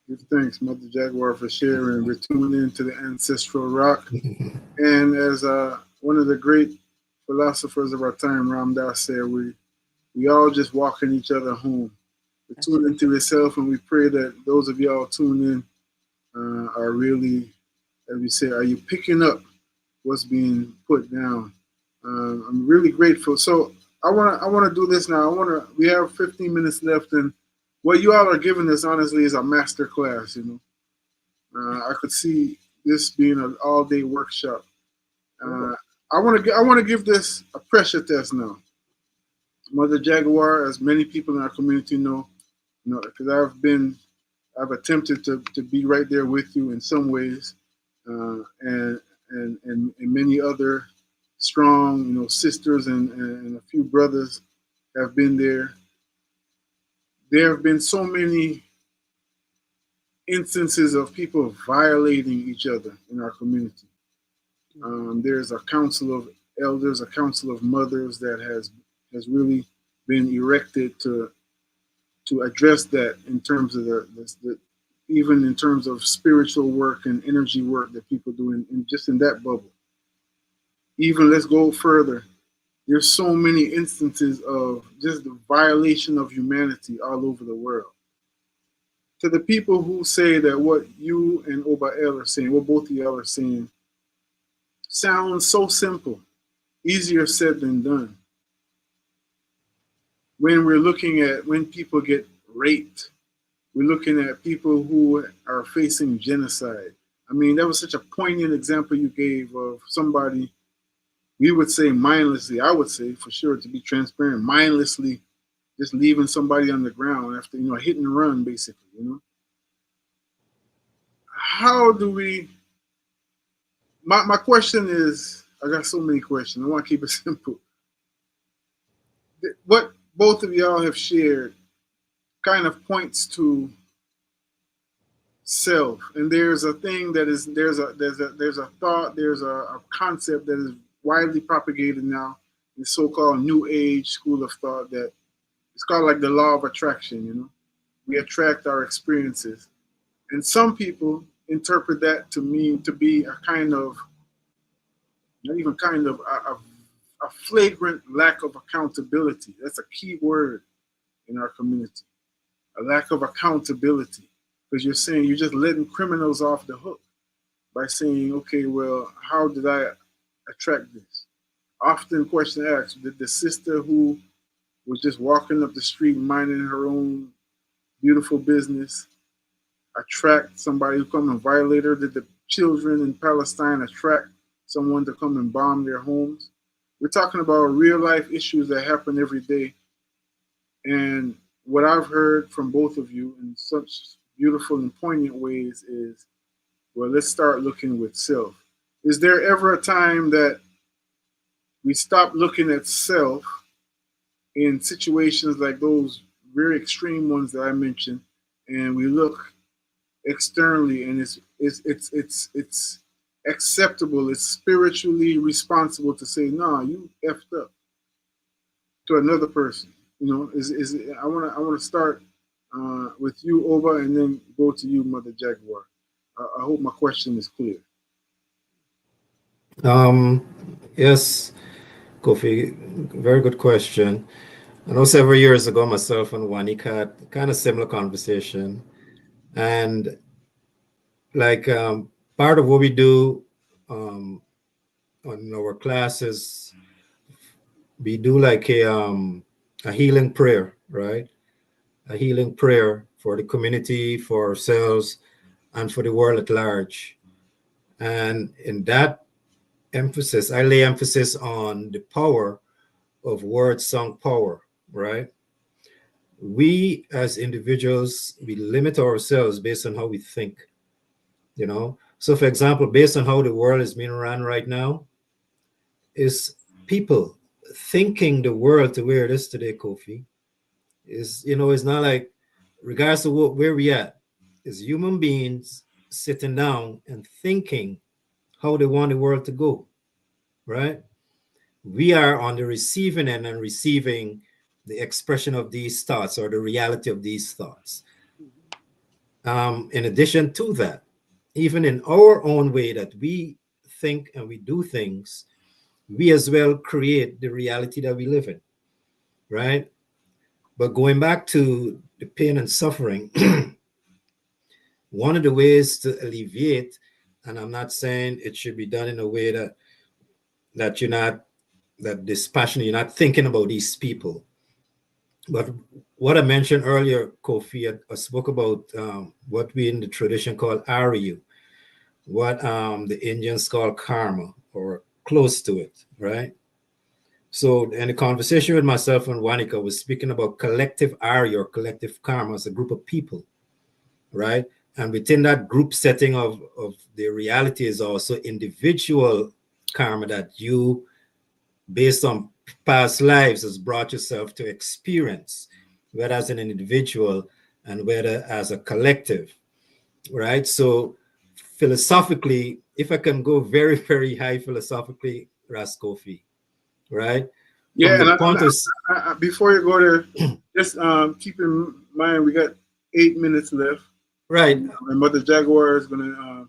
Give thanks, Mother Jaguar, for sharing. We're tuning into the ancestral rock. And as one of the great philosophers of our time, Ram Dass, said, we all just walking each other home. We tune into yourself, and we pray that those of y'all tuned in are really, as we say, are you picking up what's being put down? I'm really grateful. So I wanna do this now. We have 15 minutes left, and what you all are giving us, honestly, is a master class. I could see this being an all-day workshop. I want to give this a pressure test now. Mother Jaguar, as many people in our community know, because I've attempted to be right there with you in some ways. and many other strong, sisters and a few brothers have been there. There have been so many instances of people violating each other in our community. There's a council of elders, a council of mothers that has really been erected to address that in terms of the even in terms of spiritual work and energy work that people do in just in that bubble. Even let's go further. There's so many instances of just the violation of humanity all over the world. To the people who say that what you and Oba El are saying, what both of y'all are saying, sounds so simple, easier said than done. When we're looking at when people get raped, we're looking at people who are facing genocide. I mean, that was such a poignant example you gave of somebody, we would say mindlessly, I would say for sure, to be transparent, mindlessly just leaving somebody on the ground after, hit and run, basically, How do we, my question is, I got so many questions. I want to keep it simple. What both of y'all have shared kind of points to self, and there's a thing that is there's a thought, there's a concept that is widely propagated now, the so-called New Age school of thought, that it's called like the law of attraction. We attract our experiences, and some people interpret that to mean to be a kind of, not even kind of, a flagrant lack of accountability. That's a key word in our community, a lack of accountability, because you're saying you're just letting criminals off the hook by saying, okay, well, how did I attract this? Often question asked, did the sister who was just walking up the street minding her own beautiful business attract somebody who come and violate her? Did the children in Palestine attract someone to come and bomb their homes? We're talking about real life issues that happen every day. And what I've heard from both of you in such beautiful and poignant ways is, well, let's start looking with self. Is there ever a time that we stop looking at self in situations like those very extreme ones that I mentioned, and we look externally, and it's acceptable, it's spiritually responsible to say, nah, you effed up, to another person? Is I want to start with you, Oba, and then go to you, Mother Jaguar. I hope my question is clear. Yes, Kofi, very good question. I know several years ago, myself and Wanik had kind of similar conversation, and like part of what we do on our classes, we do like a healing prayer, right? A healing prayer for the community, for ourselves, and for the world at large. And in that emphasis, I lay emphasis on the power of word song power, right? We as individuals, we limit ourselves based on how we think, So for example, based on how the world is being run right now, is people thinking the world to where it is today, Kofi, it's not like, regardless of where we at, is human beings sitting down and thinking how they want the world to go, right? We are on the receiving end and receiving the expression of these thoughts or the reality of these thoughts. In addition to that, even in our own way that we think and we do things, we as well create the reality that we live in, right? But going back to the pain and suffering, one of the ways to alleviate, and I'm not saying it should be done in a way that you're not, that dispassionate, you're not thinking about these people. But what I mentioned earlier, Kofi, I spoke about what we in the tradition call Aryu, what the Indians call karma, or close to it, right? So in the conversation with myself and Wanika was speaking about collective Arya or collective karma as a group of people, right? And within that group setting of the reality is also individual karma that you, based on past lives, has brought yourself to experience, whether as an individual and whether as a collective, right? So philosophically, if I can go very, very high philosophically, Raskofi, right? From Yeah, the and point of before you go there, just keep in mind we got 8 minutes left. right, And Mother Jaguar is going to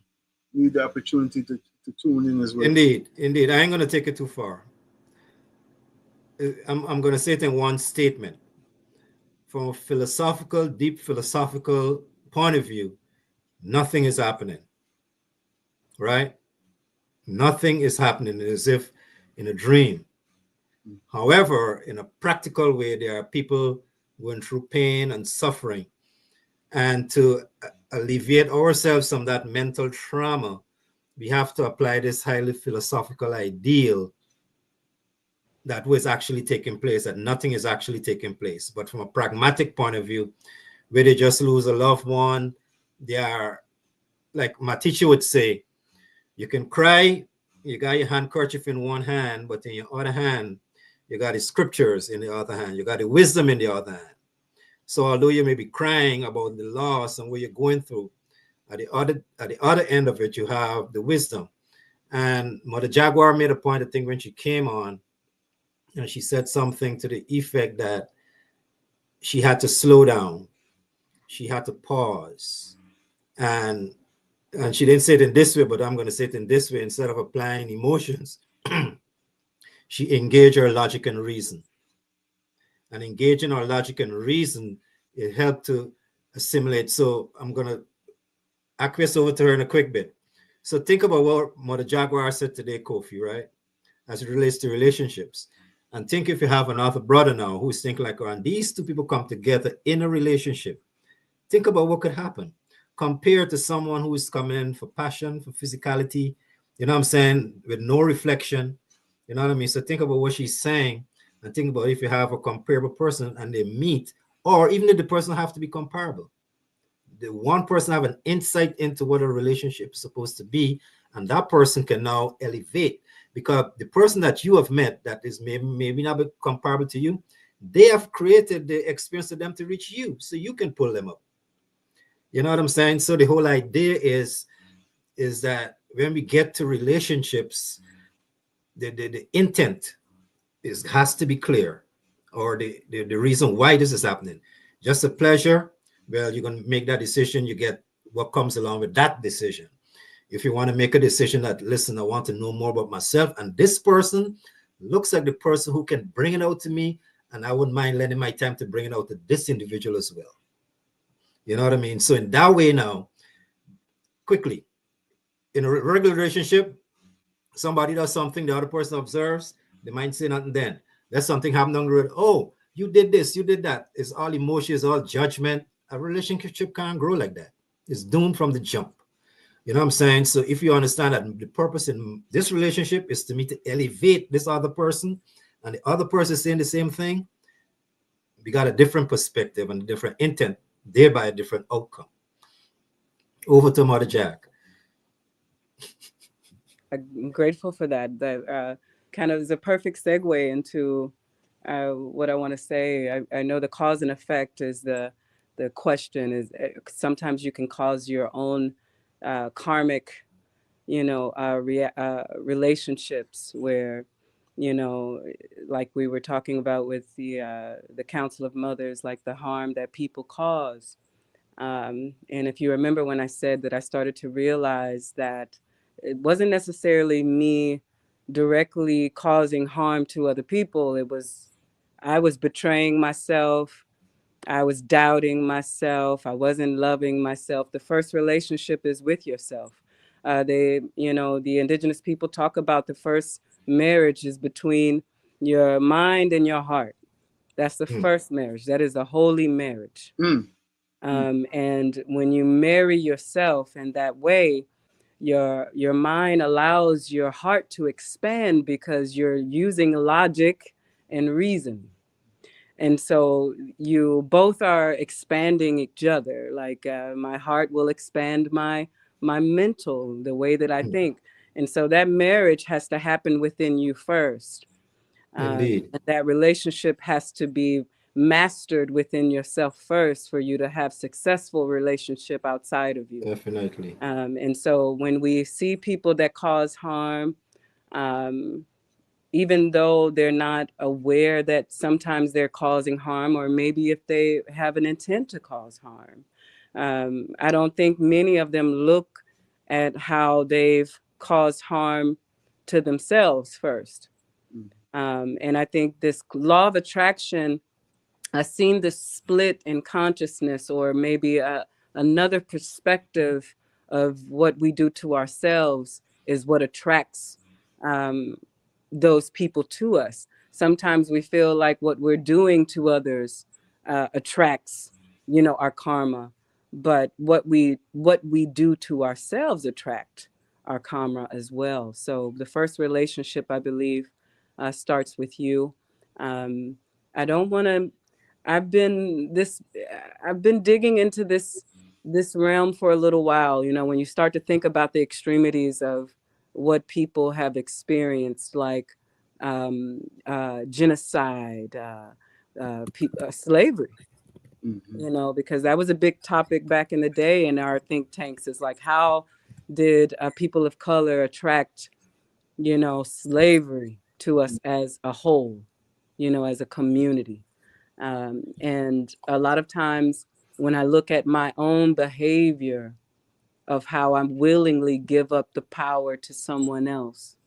need the opportunity to tune in as well. indeed, I ain't gonna take it too far. I'm gonna say it in one statement. From a philosophical, deep philosophical point of view, nothing is happening, right? Nothing is happening as if in a dream. However, in a practical way, there are people going through pain and suffering. And to alleviate ourselves from that mental trauma, we have to apply this highly philosophical ideal that was actually taking place, that nothing is actually taking place. But from a pragmatic point of view, where they just lose a loved one, they are, like my teacher would say, you can cry, you got your handkerchief in one hand, but in your other hand, you got the scriptures in the other hand, you got the wisdom in the other hand. So although you may be crying about the loss and what you're going through, at the other end of it, you have the wisdom. And Mother Jaguar made a point, I think, when she came on, and she said something to the effect that she had to slow down, she had to pause, and she didn't say it in this way, but I'm going to say it in this way. Instead of applying emotions, she engaged her logic and reason. And engaging our logic and reason, it helped to assimilate. So I'm going to acquiesce over to her in a quick bit. So think about what Mother Jaguar said today, Kofi, right? As it relates to relationships. And think if you have another brother now who's thinking like, and these two people come together in a relationship, think about what could happen compared to someone who is coming in for passion, for physicality, you know what I'm saying, with no reflection, you know what I mean? So think about what she's saying and think about if you have a comparable person and they meet, or even if the person have to be comparable. The one person have an insight into what a relationship is supposed to be, and that person can now elevate, because the person that you have met that is maybe not comparable to you, they have created the experience for them to reach you, so you can pull them up. You know what I'm saying? So the whole idea is that when we get to relationships, the intent has to be clear, or the reason why this is happening. Just a pleasure, well, you're going to make that decision, you get what comes along with that decision. If you want to make a decision that, listen, I want to know more about myself, and this person looks like the person who can bring it out to me, and I wouldn't mind lending my time to bring it out to this individual as well. You know what I mean? So in that way now, quickly, in a regular relationship, somebody does something, the other person observes, they might say nothing then. There's something happened on the road. Oh, you did this, you did that. It's all emotion, it's all judgment. A relationship can't grow like that. It's doomed from the jump. You know what I'm saying? So if you understand that the purpose in this relationship is to me to elevate this other person, and the other person is saying the same thing, we got a different perspective and a different intent, thereby a different outcome. Over to Mother Jack. I'm grateful for that. That kind of is a perfect segue into what I want to say. I know the cause and effect is the question. Is sometimes you can cause your own karmic, relationships where, like we were talking about with the Council of Mothers, like the harm that people cause. And if you remember when I said that I started to realize that it wasn't necessarily me directly causing harm to other people. I was betraying myself. I was doubting myself. I wasn't loving myself. The first relationship is with yourself. The indigenous people talk about the first marriage is between your mind and your heart. That's the first marriage. That is a holy marriage. And when you marry yourself in that way, your mind allows your heart to expand because you're using logic and reason. And so you both are expanding each other. Like my heart will expand my mental, the way that I think. And so that marriage has to happen within you first. Indeed. And that relationship has to be mastered within yourself first for you to have successful relationship outside of you. Definitely. And so when we see people that cause harm, even though they're not aware that sometimes they're causing harm, or maybe if they have an intent to cause harm, I don't think many of them look at how they've caused harm to themselves first. And I think this law of attraction, I've seen this split in consciousness, or maybe another perspective of what we do to ourselves is what attracts those people to us. Sometimes we feel like what we're doing to others attracts, our karma, but what we do to ourselves attract our karma as well. So the first relationship, I believe, starts with you. I don't want to. I've been digging into this realm for a little while. When you start to think about the extremities of what people have experienced, like genocide, slavery, because that was a big topic back in the day in our think tanks. Is like, how did people of color attract, slavery to us as a whole, as a community? And a lot of times when I look at my own behavior of how I'm willingly give up the power to someone else,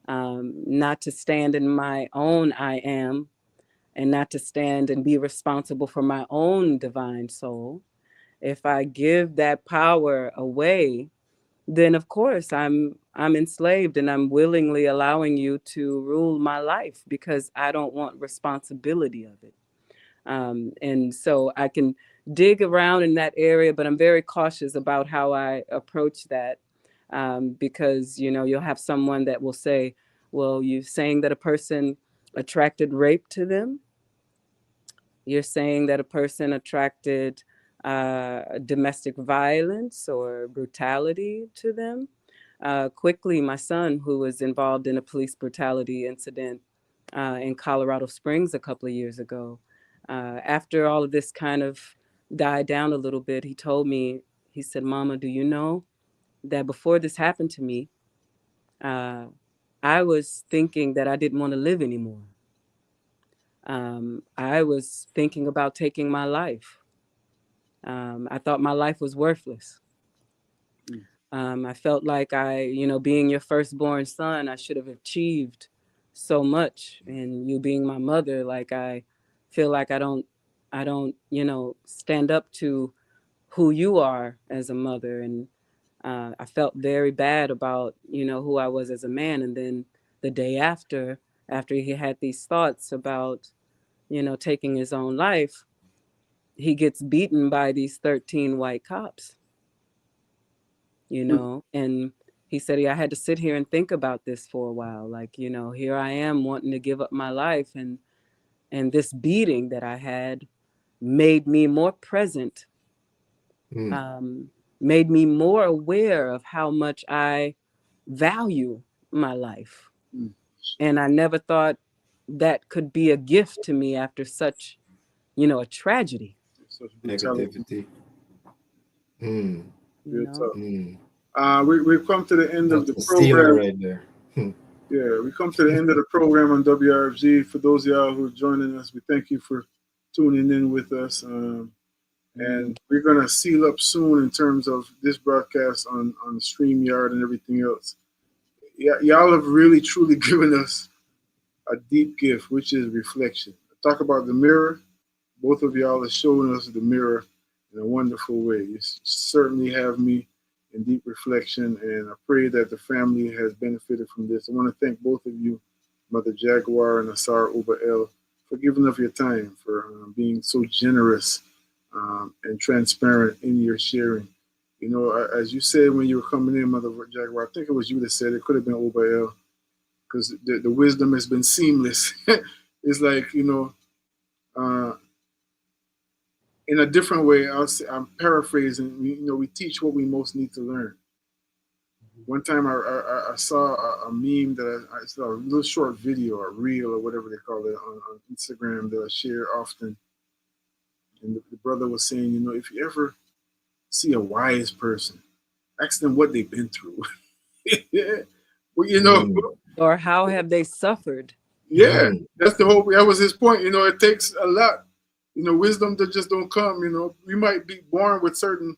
not to stand in my own I am, and not to stand and be responsible for my own divine soul. If I give that power away, then of course I'm enslaved, and I'm willingly allowing you to rule my life because I don't want responsibility of it. And so I can dig around in that area, but I'm very cautious about how I approach that, because, you'll have someone that will say, well, you're saying that a person attracted rape to them. You're saying that a person attracted domestic violence or brutality to them. Quickly, my son, who was involved in a police brutality incident in Colorado Springs a couple of years ago, after all of this kind of died down a little bit, he told me, he said, "Mama, do you know that before this happened to me, I was thinking that I didn't want to live anymore. I was thinking about taking my life. I thought my life was worthless. I felt like being your firstborn son, I should have achieved so much. And you being my mother, like I feel like I don't, stand up to who you are as a mother." And I felt very bad about, who I was as a man. And then the day after he had these thoughts about, taking his own life, he gets beaten by these 13 white cops, and he said, I had to sit here and think about this for a while. Like, here I am wanting to give up my life. And this beating that I had made me more present, made me more aware of how much I value my life. And I never thought that could be a gift to me after such, a tragedy. Negativity. We've come to the end of the Stealer program. right there. Yeah, we come to the end of the program on WRFG. For those of y'all who are joining us, we thank you for tuning in with us. And we're going to seal up soon in terms of this broadcast on StreamYard and everything else. Y'all have really, truly given us a deep gift, which is reflection. Talk about the mirror. Both of y'all are showing us the mirror in a wonderful way. You certainly have me in deep reflection, and I pray that the family has benefited from this. I want to thank both of you, Mother Jaguar and Ausar Oba El, for giving up your time, for being so generous and transparent in your sharing. As you said when you were coming in, Mother Jaguar, I think it was you that said it, could have been Oba El, because the wisdom has been seamless. It's like, in a different way, I'm paraphrasing. We teach what we most need to learn. One time I saw a meme that I saw a little short video, a reel or whatever they call it on Instagram that I share often. And the brother was saying, if you ever see a wise person, ask them what they've been through. Well, or how have they suffered? Yeah, that's the whole. That was his point. It takes a lot. Wisdom that just don't come. We might be born with certain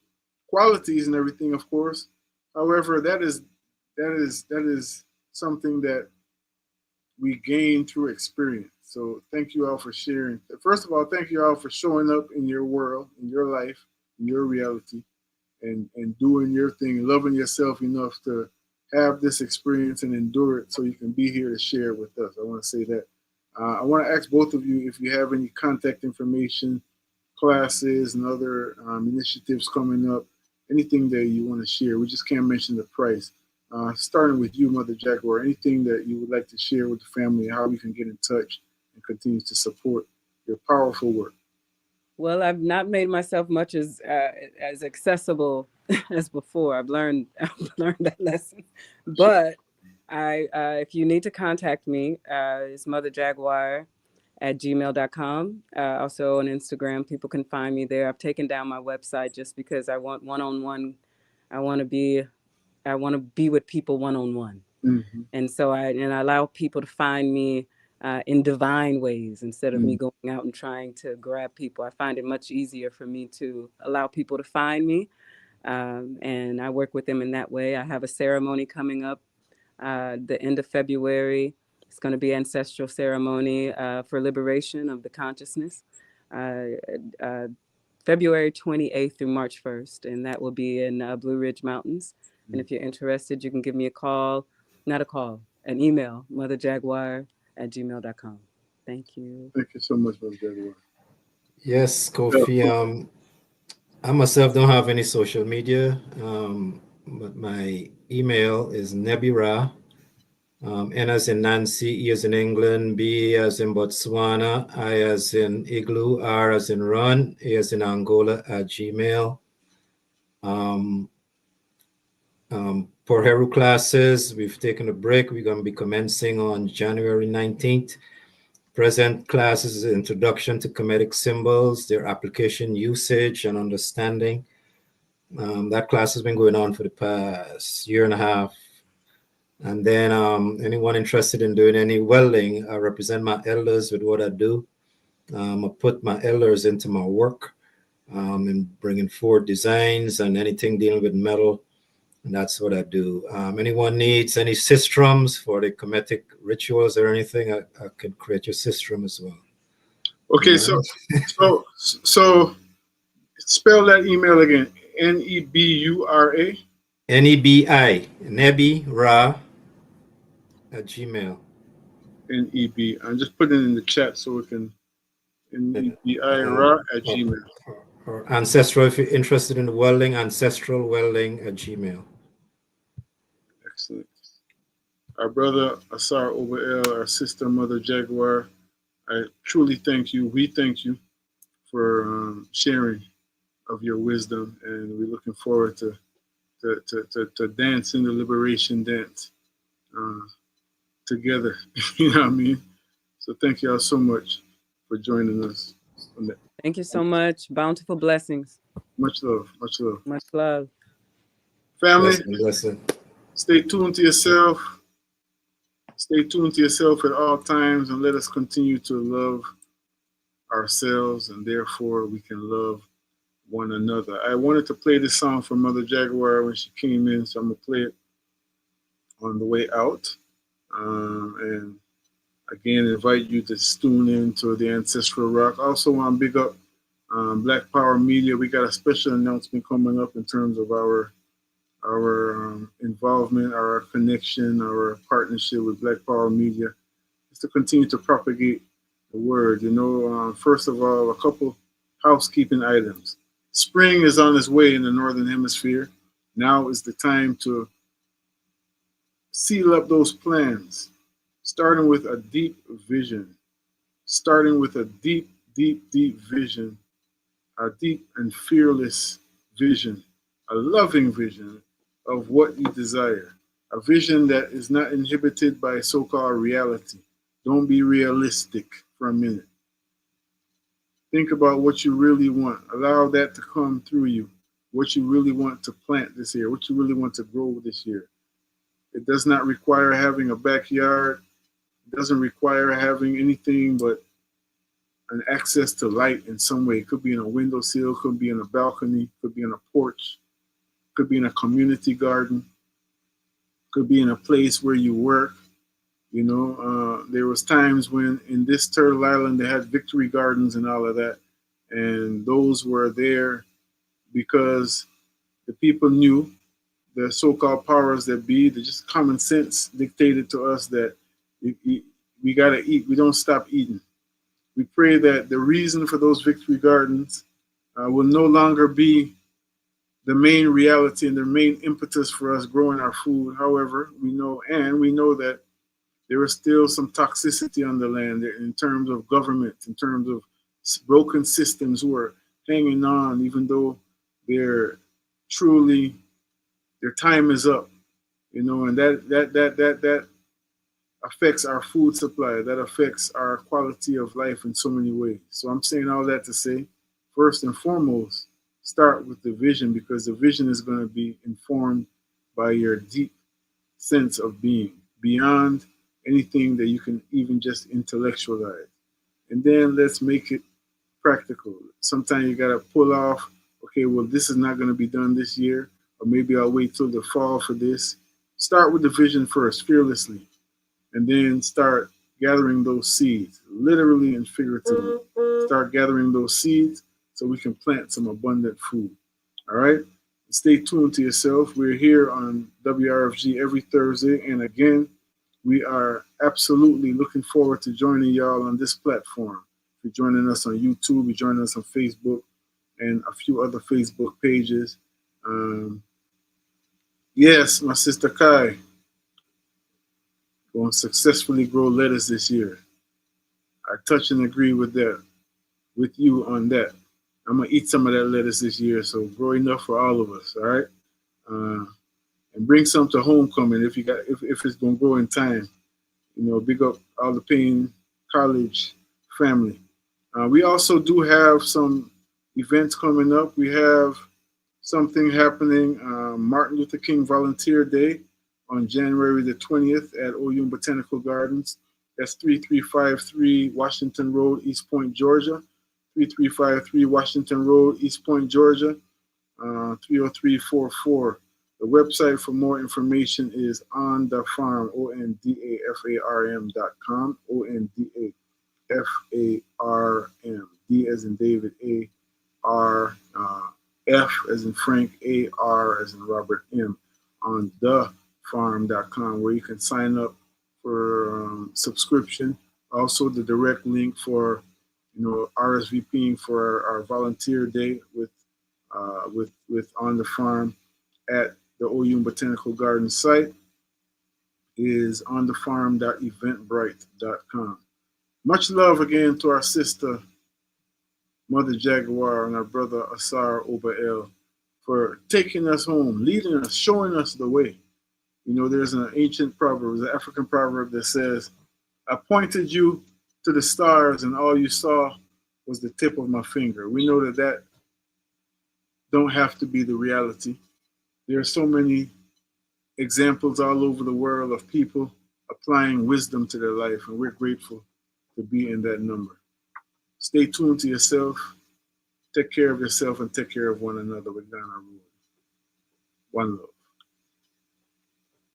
qualities and everything, of course. However, that is something that we gain through experience. So thank you all for sharing. First of all, thank you all for showing up in your world, in your life, in your reality, and doing your thing, loving yourself enough to have this experience and endure it so you can be here to share with us. I want to say that. I want to ask both of you if you have any contact information, classes, and other initiatives coming up, anything that you want to share. We just can't mention the price. Starting with you, Mother Jaguar, anything that you would like to share with the family, how we can get in touch and continue to support your powerful work. Well, I've not made myself much as accessible as before. I've learned that lesson. But if you need to contact me, it's motherjaguar@gmail.com. Also on Instagram, people can find me there. I've taken down my website just because I want one-on-one. I want to be with people one-on-one. Mm-hmm. And so I allow people to find me in divine ways instead of me going out and trying to grab people. I find it much easier for me to allow people to find me, and I work with them in that way. I have a ceremony coming up the end of February. It's going to be an ancestral ceremony for liberation of the consciousness, February 28th through March 1st, and that will be in Blue Ridge Mountains. And if you're interested, you can give me an email, motherjaguar@gmail.com. Thank you. Thank you so much, Mother Jaguar. Yes, Kofi. I myself don't have any social media, but my email is nebira, N as in Nancy, E as in England, B as in Botswana, I as in Igloo, R as in Run, A as in Angola @gmail. For Heru classes, we've taken a break. We're going to be commencing on January 19th. Present classes is Introduction to Kemetic Symbols, their application, usage, and understanding. That class has been going on for the past year and a half. And then anyone interested in doing any welding, I represent my elders with what I do. I put my elders into my work and bringing forward designs and anything dealing with metal. And that's what I do. Anyone needs any systems for the Kemetic rituals or anything, I can create your system as well. Okay, so spell that email again. NEBURA. NEBI, nebira @gmail. NEB. I'm just putting it in the chat so we can. NEBIRA @gmail. Or ancestral, if you're interested in welding, ancestral welding @gmail. Excellent. Our brother Ausar Oba, our sister Mother Jaguar, I truly thank you. We thank you for sharing of your wisdom, and we're looking forward to dancing the liberation dance together. You know what I mean? So thank you all so much for joining us. Thank you so much. Bountiful blessings. Much love. Much love. Much love. Family, Listen. Stay tuned to yourself. Stay tuned to yourself at all times, and let us continue to love ourselves, and therefore we can love one another. I wanted to play this song for Mother Jaguar when she came in, so I'm going to play it on the way out. And again, invite you to tune in to the Ancestral Rock. Also want to big up Black Power Media. We got a special announcement coming up in terms of our involvement, our connection, our partnership with Black Power Media is to continue to propagate the word. First of all, a couple housekeeping items. Spring is on its way in the Northern Hemisphere. Now is the time to seal up those plans, starting with a deep vision, starting with a deep, deep, deep vision, a deep and fearless vision, a loving vision of what you desire, a vision that is not inhibited by so-called reality. Don't be realistic for a minute. Think about what you really want. Allow that to come through you. What you really want to plant this year, what you really want to grow this year. It does not require having a backyard. It doesn't require having anything but an access to light in some way. It could be in a windowsill, could be in a balcony, could be in a porch, could be in a community garden, could be in a place where you work. You know, there was times when in this Turtle Island they had victory gardens and all of that, and those were there because the people knew, the so-called powers that be, the just common sense dictated to us that we got to eat. We don't stop eating. We pray that the reason for those victory gardens will no longer be the main reality and the main impetus for us growing our food. However, we know that there is still some toxicity on the land in terms of government, in terms of broken systems who are hanging on, even though they're truly, their time is up, you know, and that affects our food supply. That affects our quality of life in so many ways. So I'm saying all that to say, first and foremost, start with the vision, because the vision is going to be informed by your deep sense of being, beyond anything that you can even just intellectualize. And then let's make it practical. Sometimes you got to pull off, okay, well, this is not going to be done this year, or maybe I'll wait till the fall for this. Start with the vision first, fearlessly, and then start gathering those seeds, literally and figuratively. Start gathering those seeds so we can plant some abundant food. All right? Stay tuned to yourself. We're here on WRFG every Thursday, and again, we are absolutely looking forward to joining y'all on this platform. You're joining us on YouTube, you're joining us on Facebook, and a few other Facebook pages. Yes, my sister Kai, going to successfully grow lettuce this year. I touch and agree with that, with you on that. I'm going to eat some of that lettuce this year, so grow enough for all of us, all right? And bring some to homecoming if it's going to grow in time. You know, big up all the Payne College family. We also do have some events coming up. We have something happening, Martin Luther King Volunteer Day on January the 20th at OU Botanical Gardens. That's 3353 Washington Road, East Point, Georgia. 3353 Washington Road, East Point, Georgia, 30344. The website for more information is on the farm, ONDAFARM.com, ONDAFARM, D as in David, A, R, F as in Frank, A, R as in Robert, M, on thefarm.com, where you can sign up for subscription. Also, the direct link for, you know, RSVPing for our volunteer day with On the Farm at the OU Botanical Garden site is onthefarm.eventbrite.com. Much love again to our sister, Mother Jaguar, and our brother Ausar Oba for taking us home, leading us, showing us the way. You know, there's an ancient proverb, an African proverb that says, I pointed you to the stars and all you saw was the tip of my finger. We know that don't have to be the reality. There are so many examples all over the world of people applying wisdom to their life, and we're grateful to be in that number. Stay tuned to yourself, take care of yourself, and take care of one another with Ghana Rule. One love.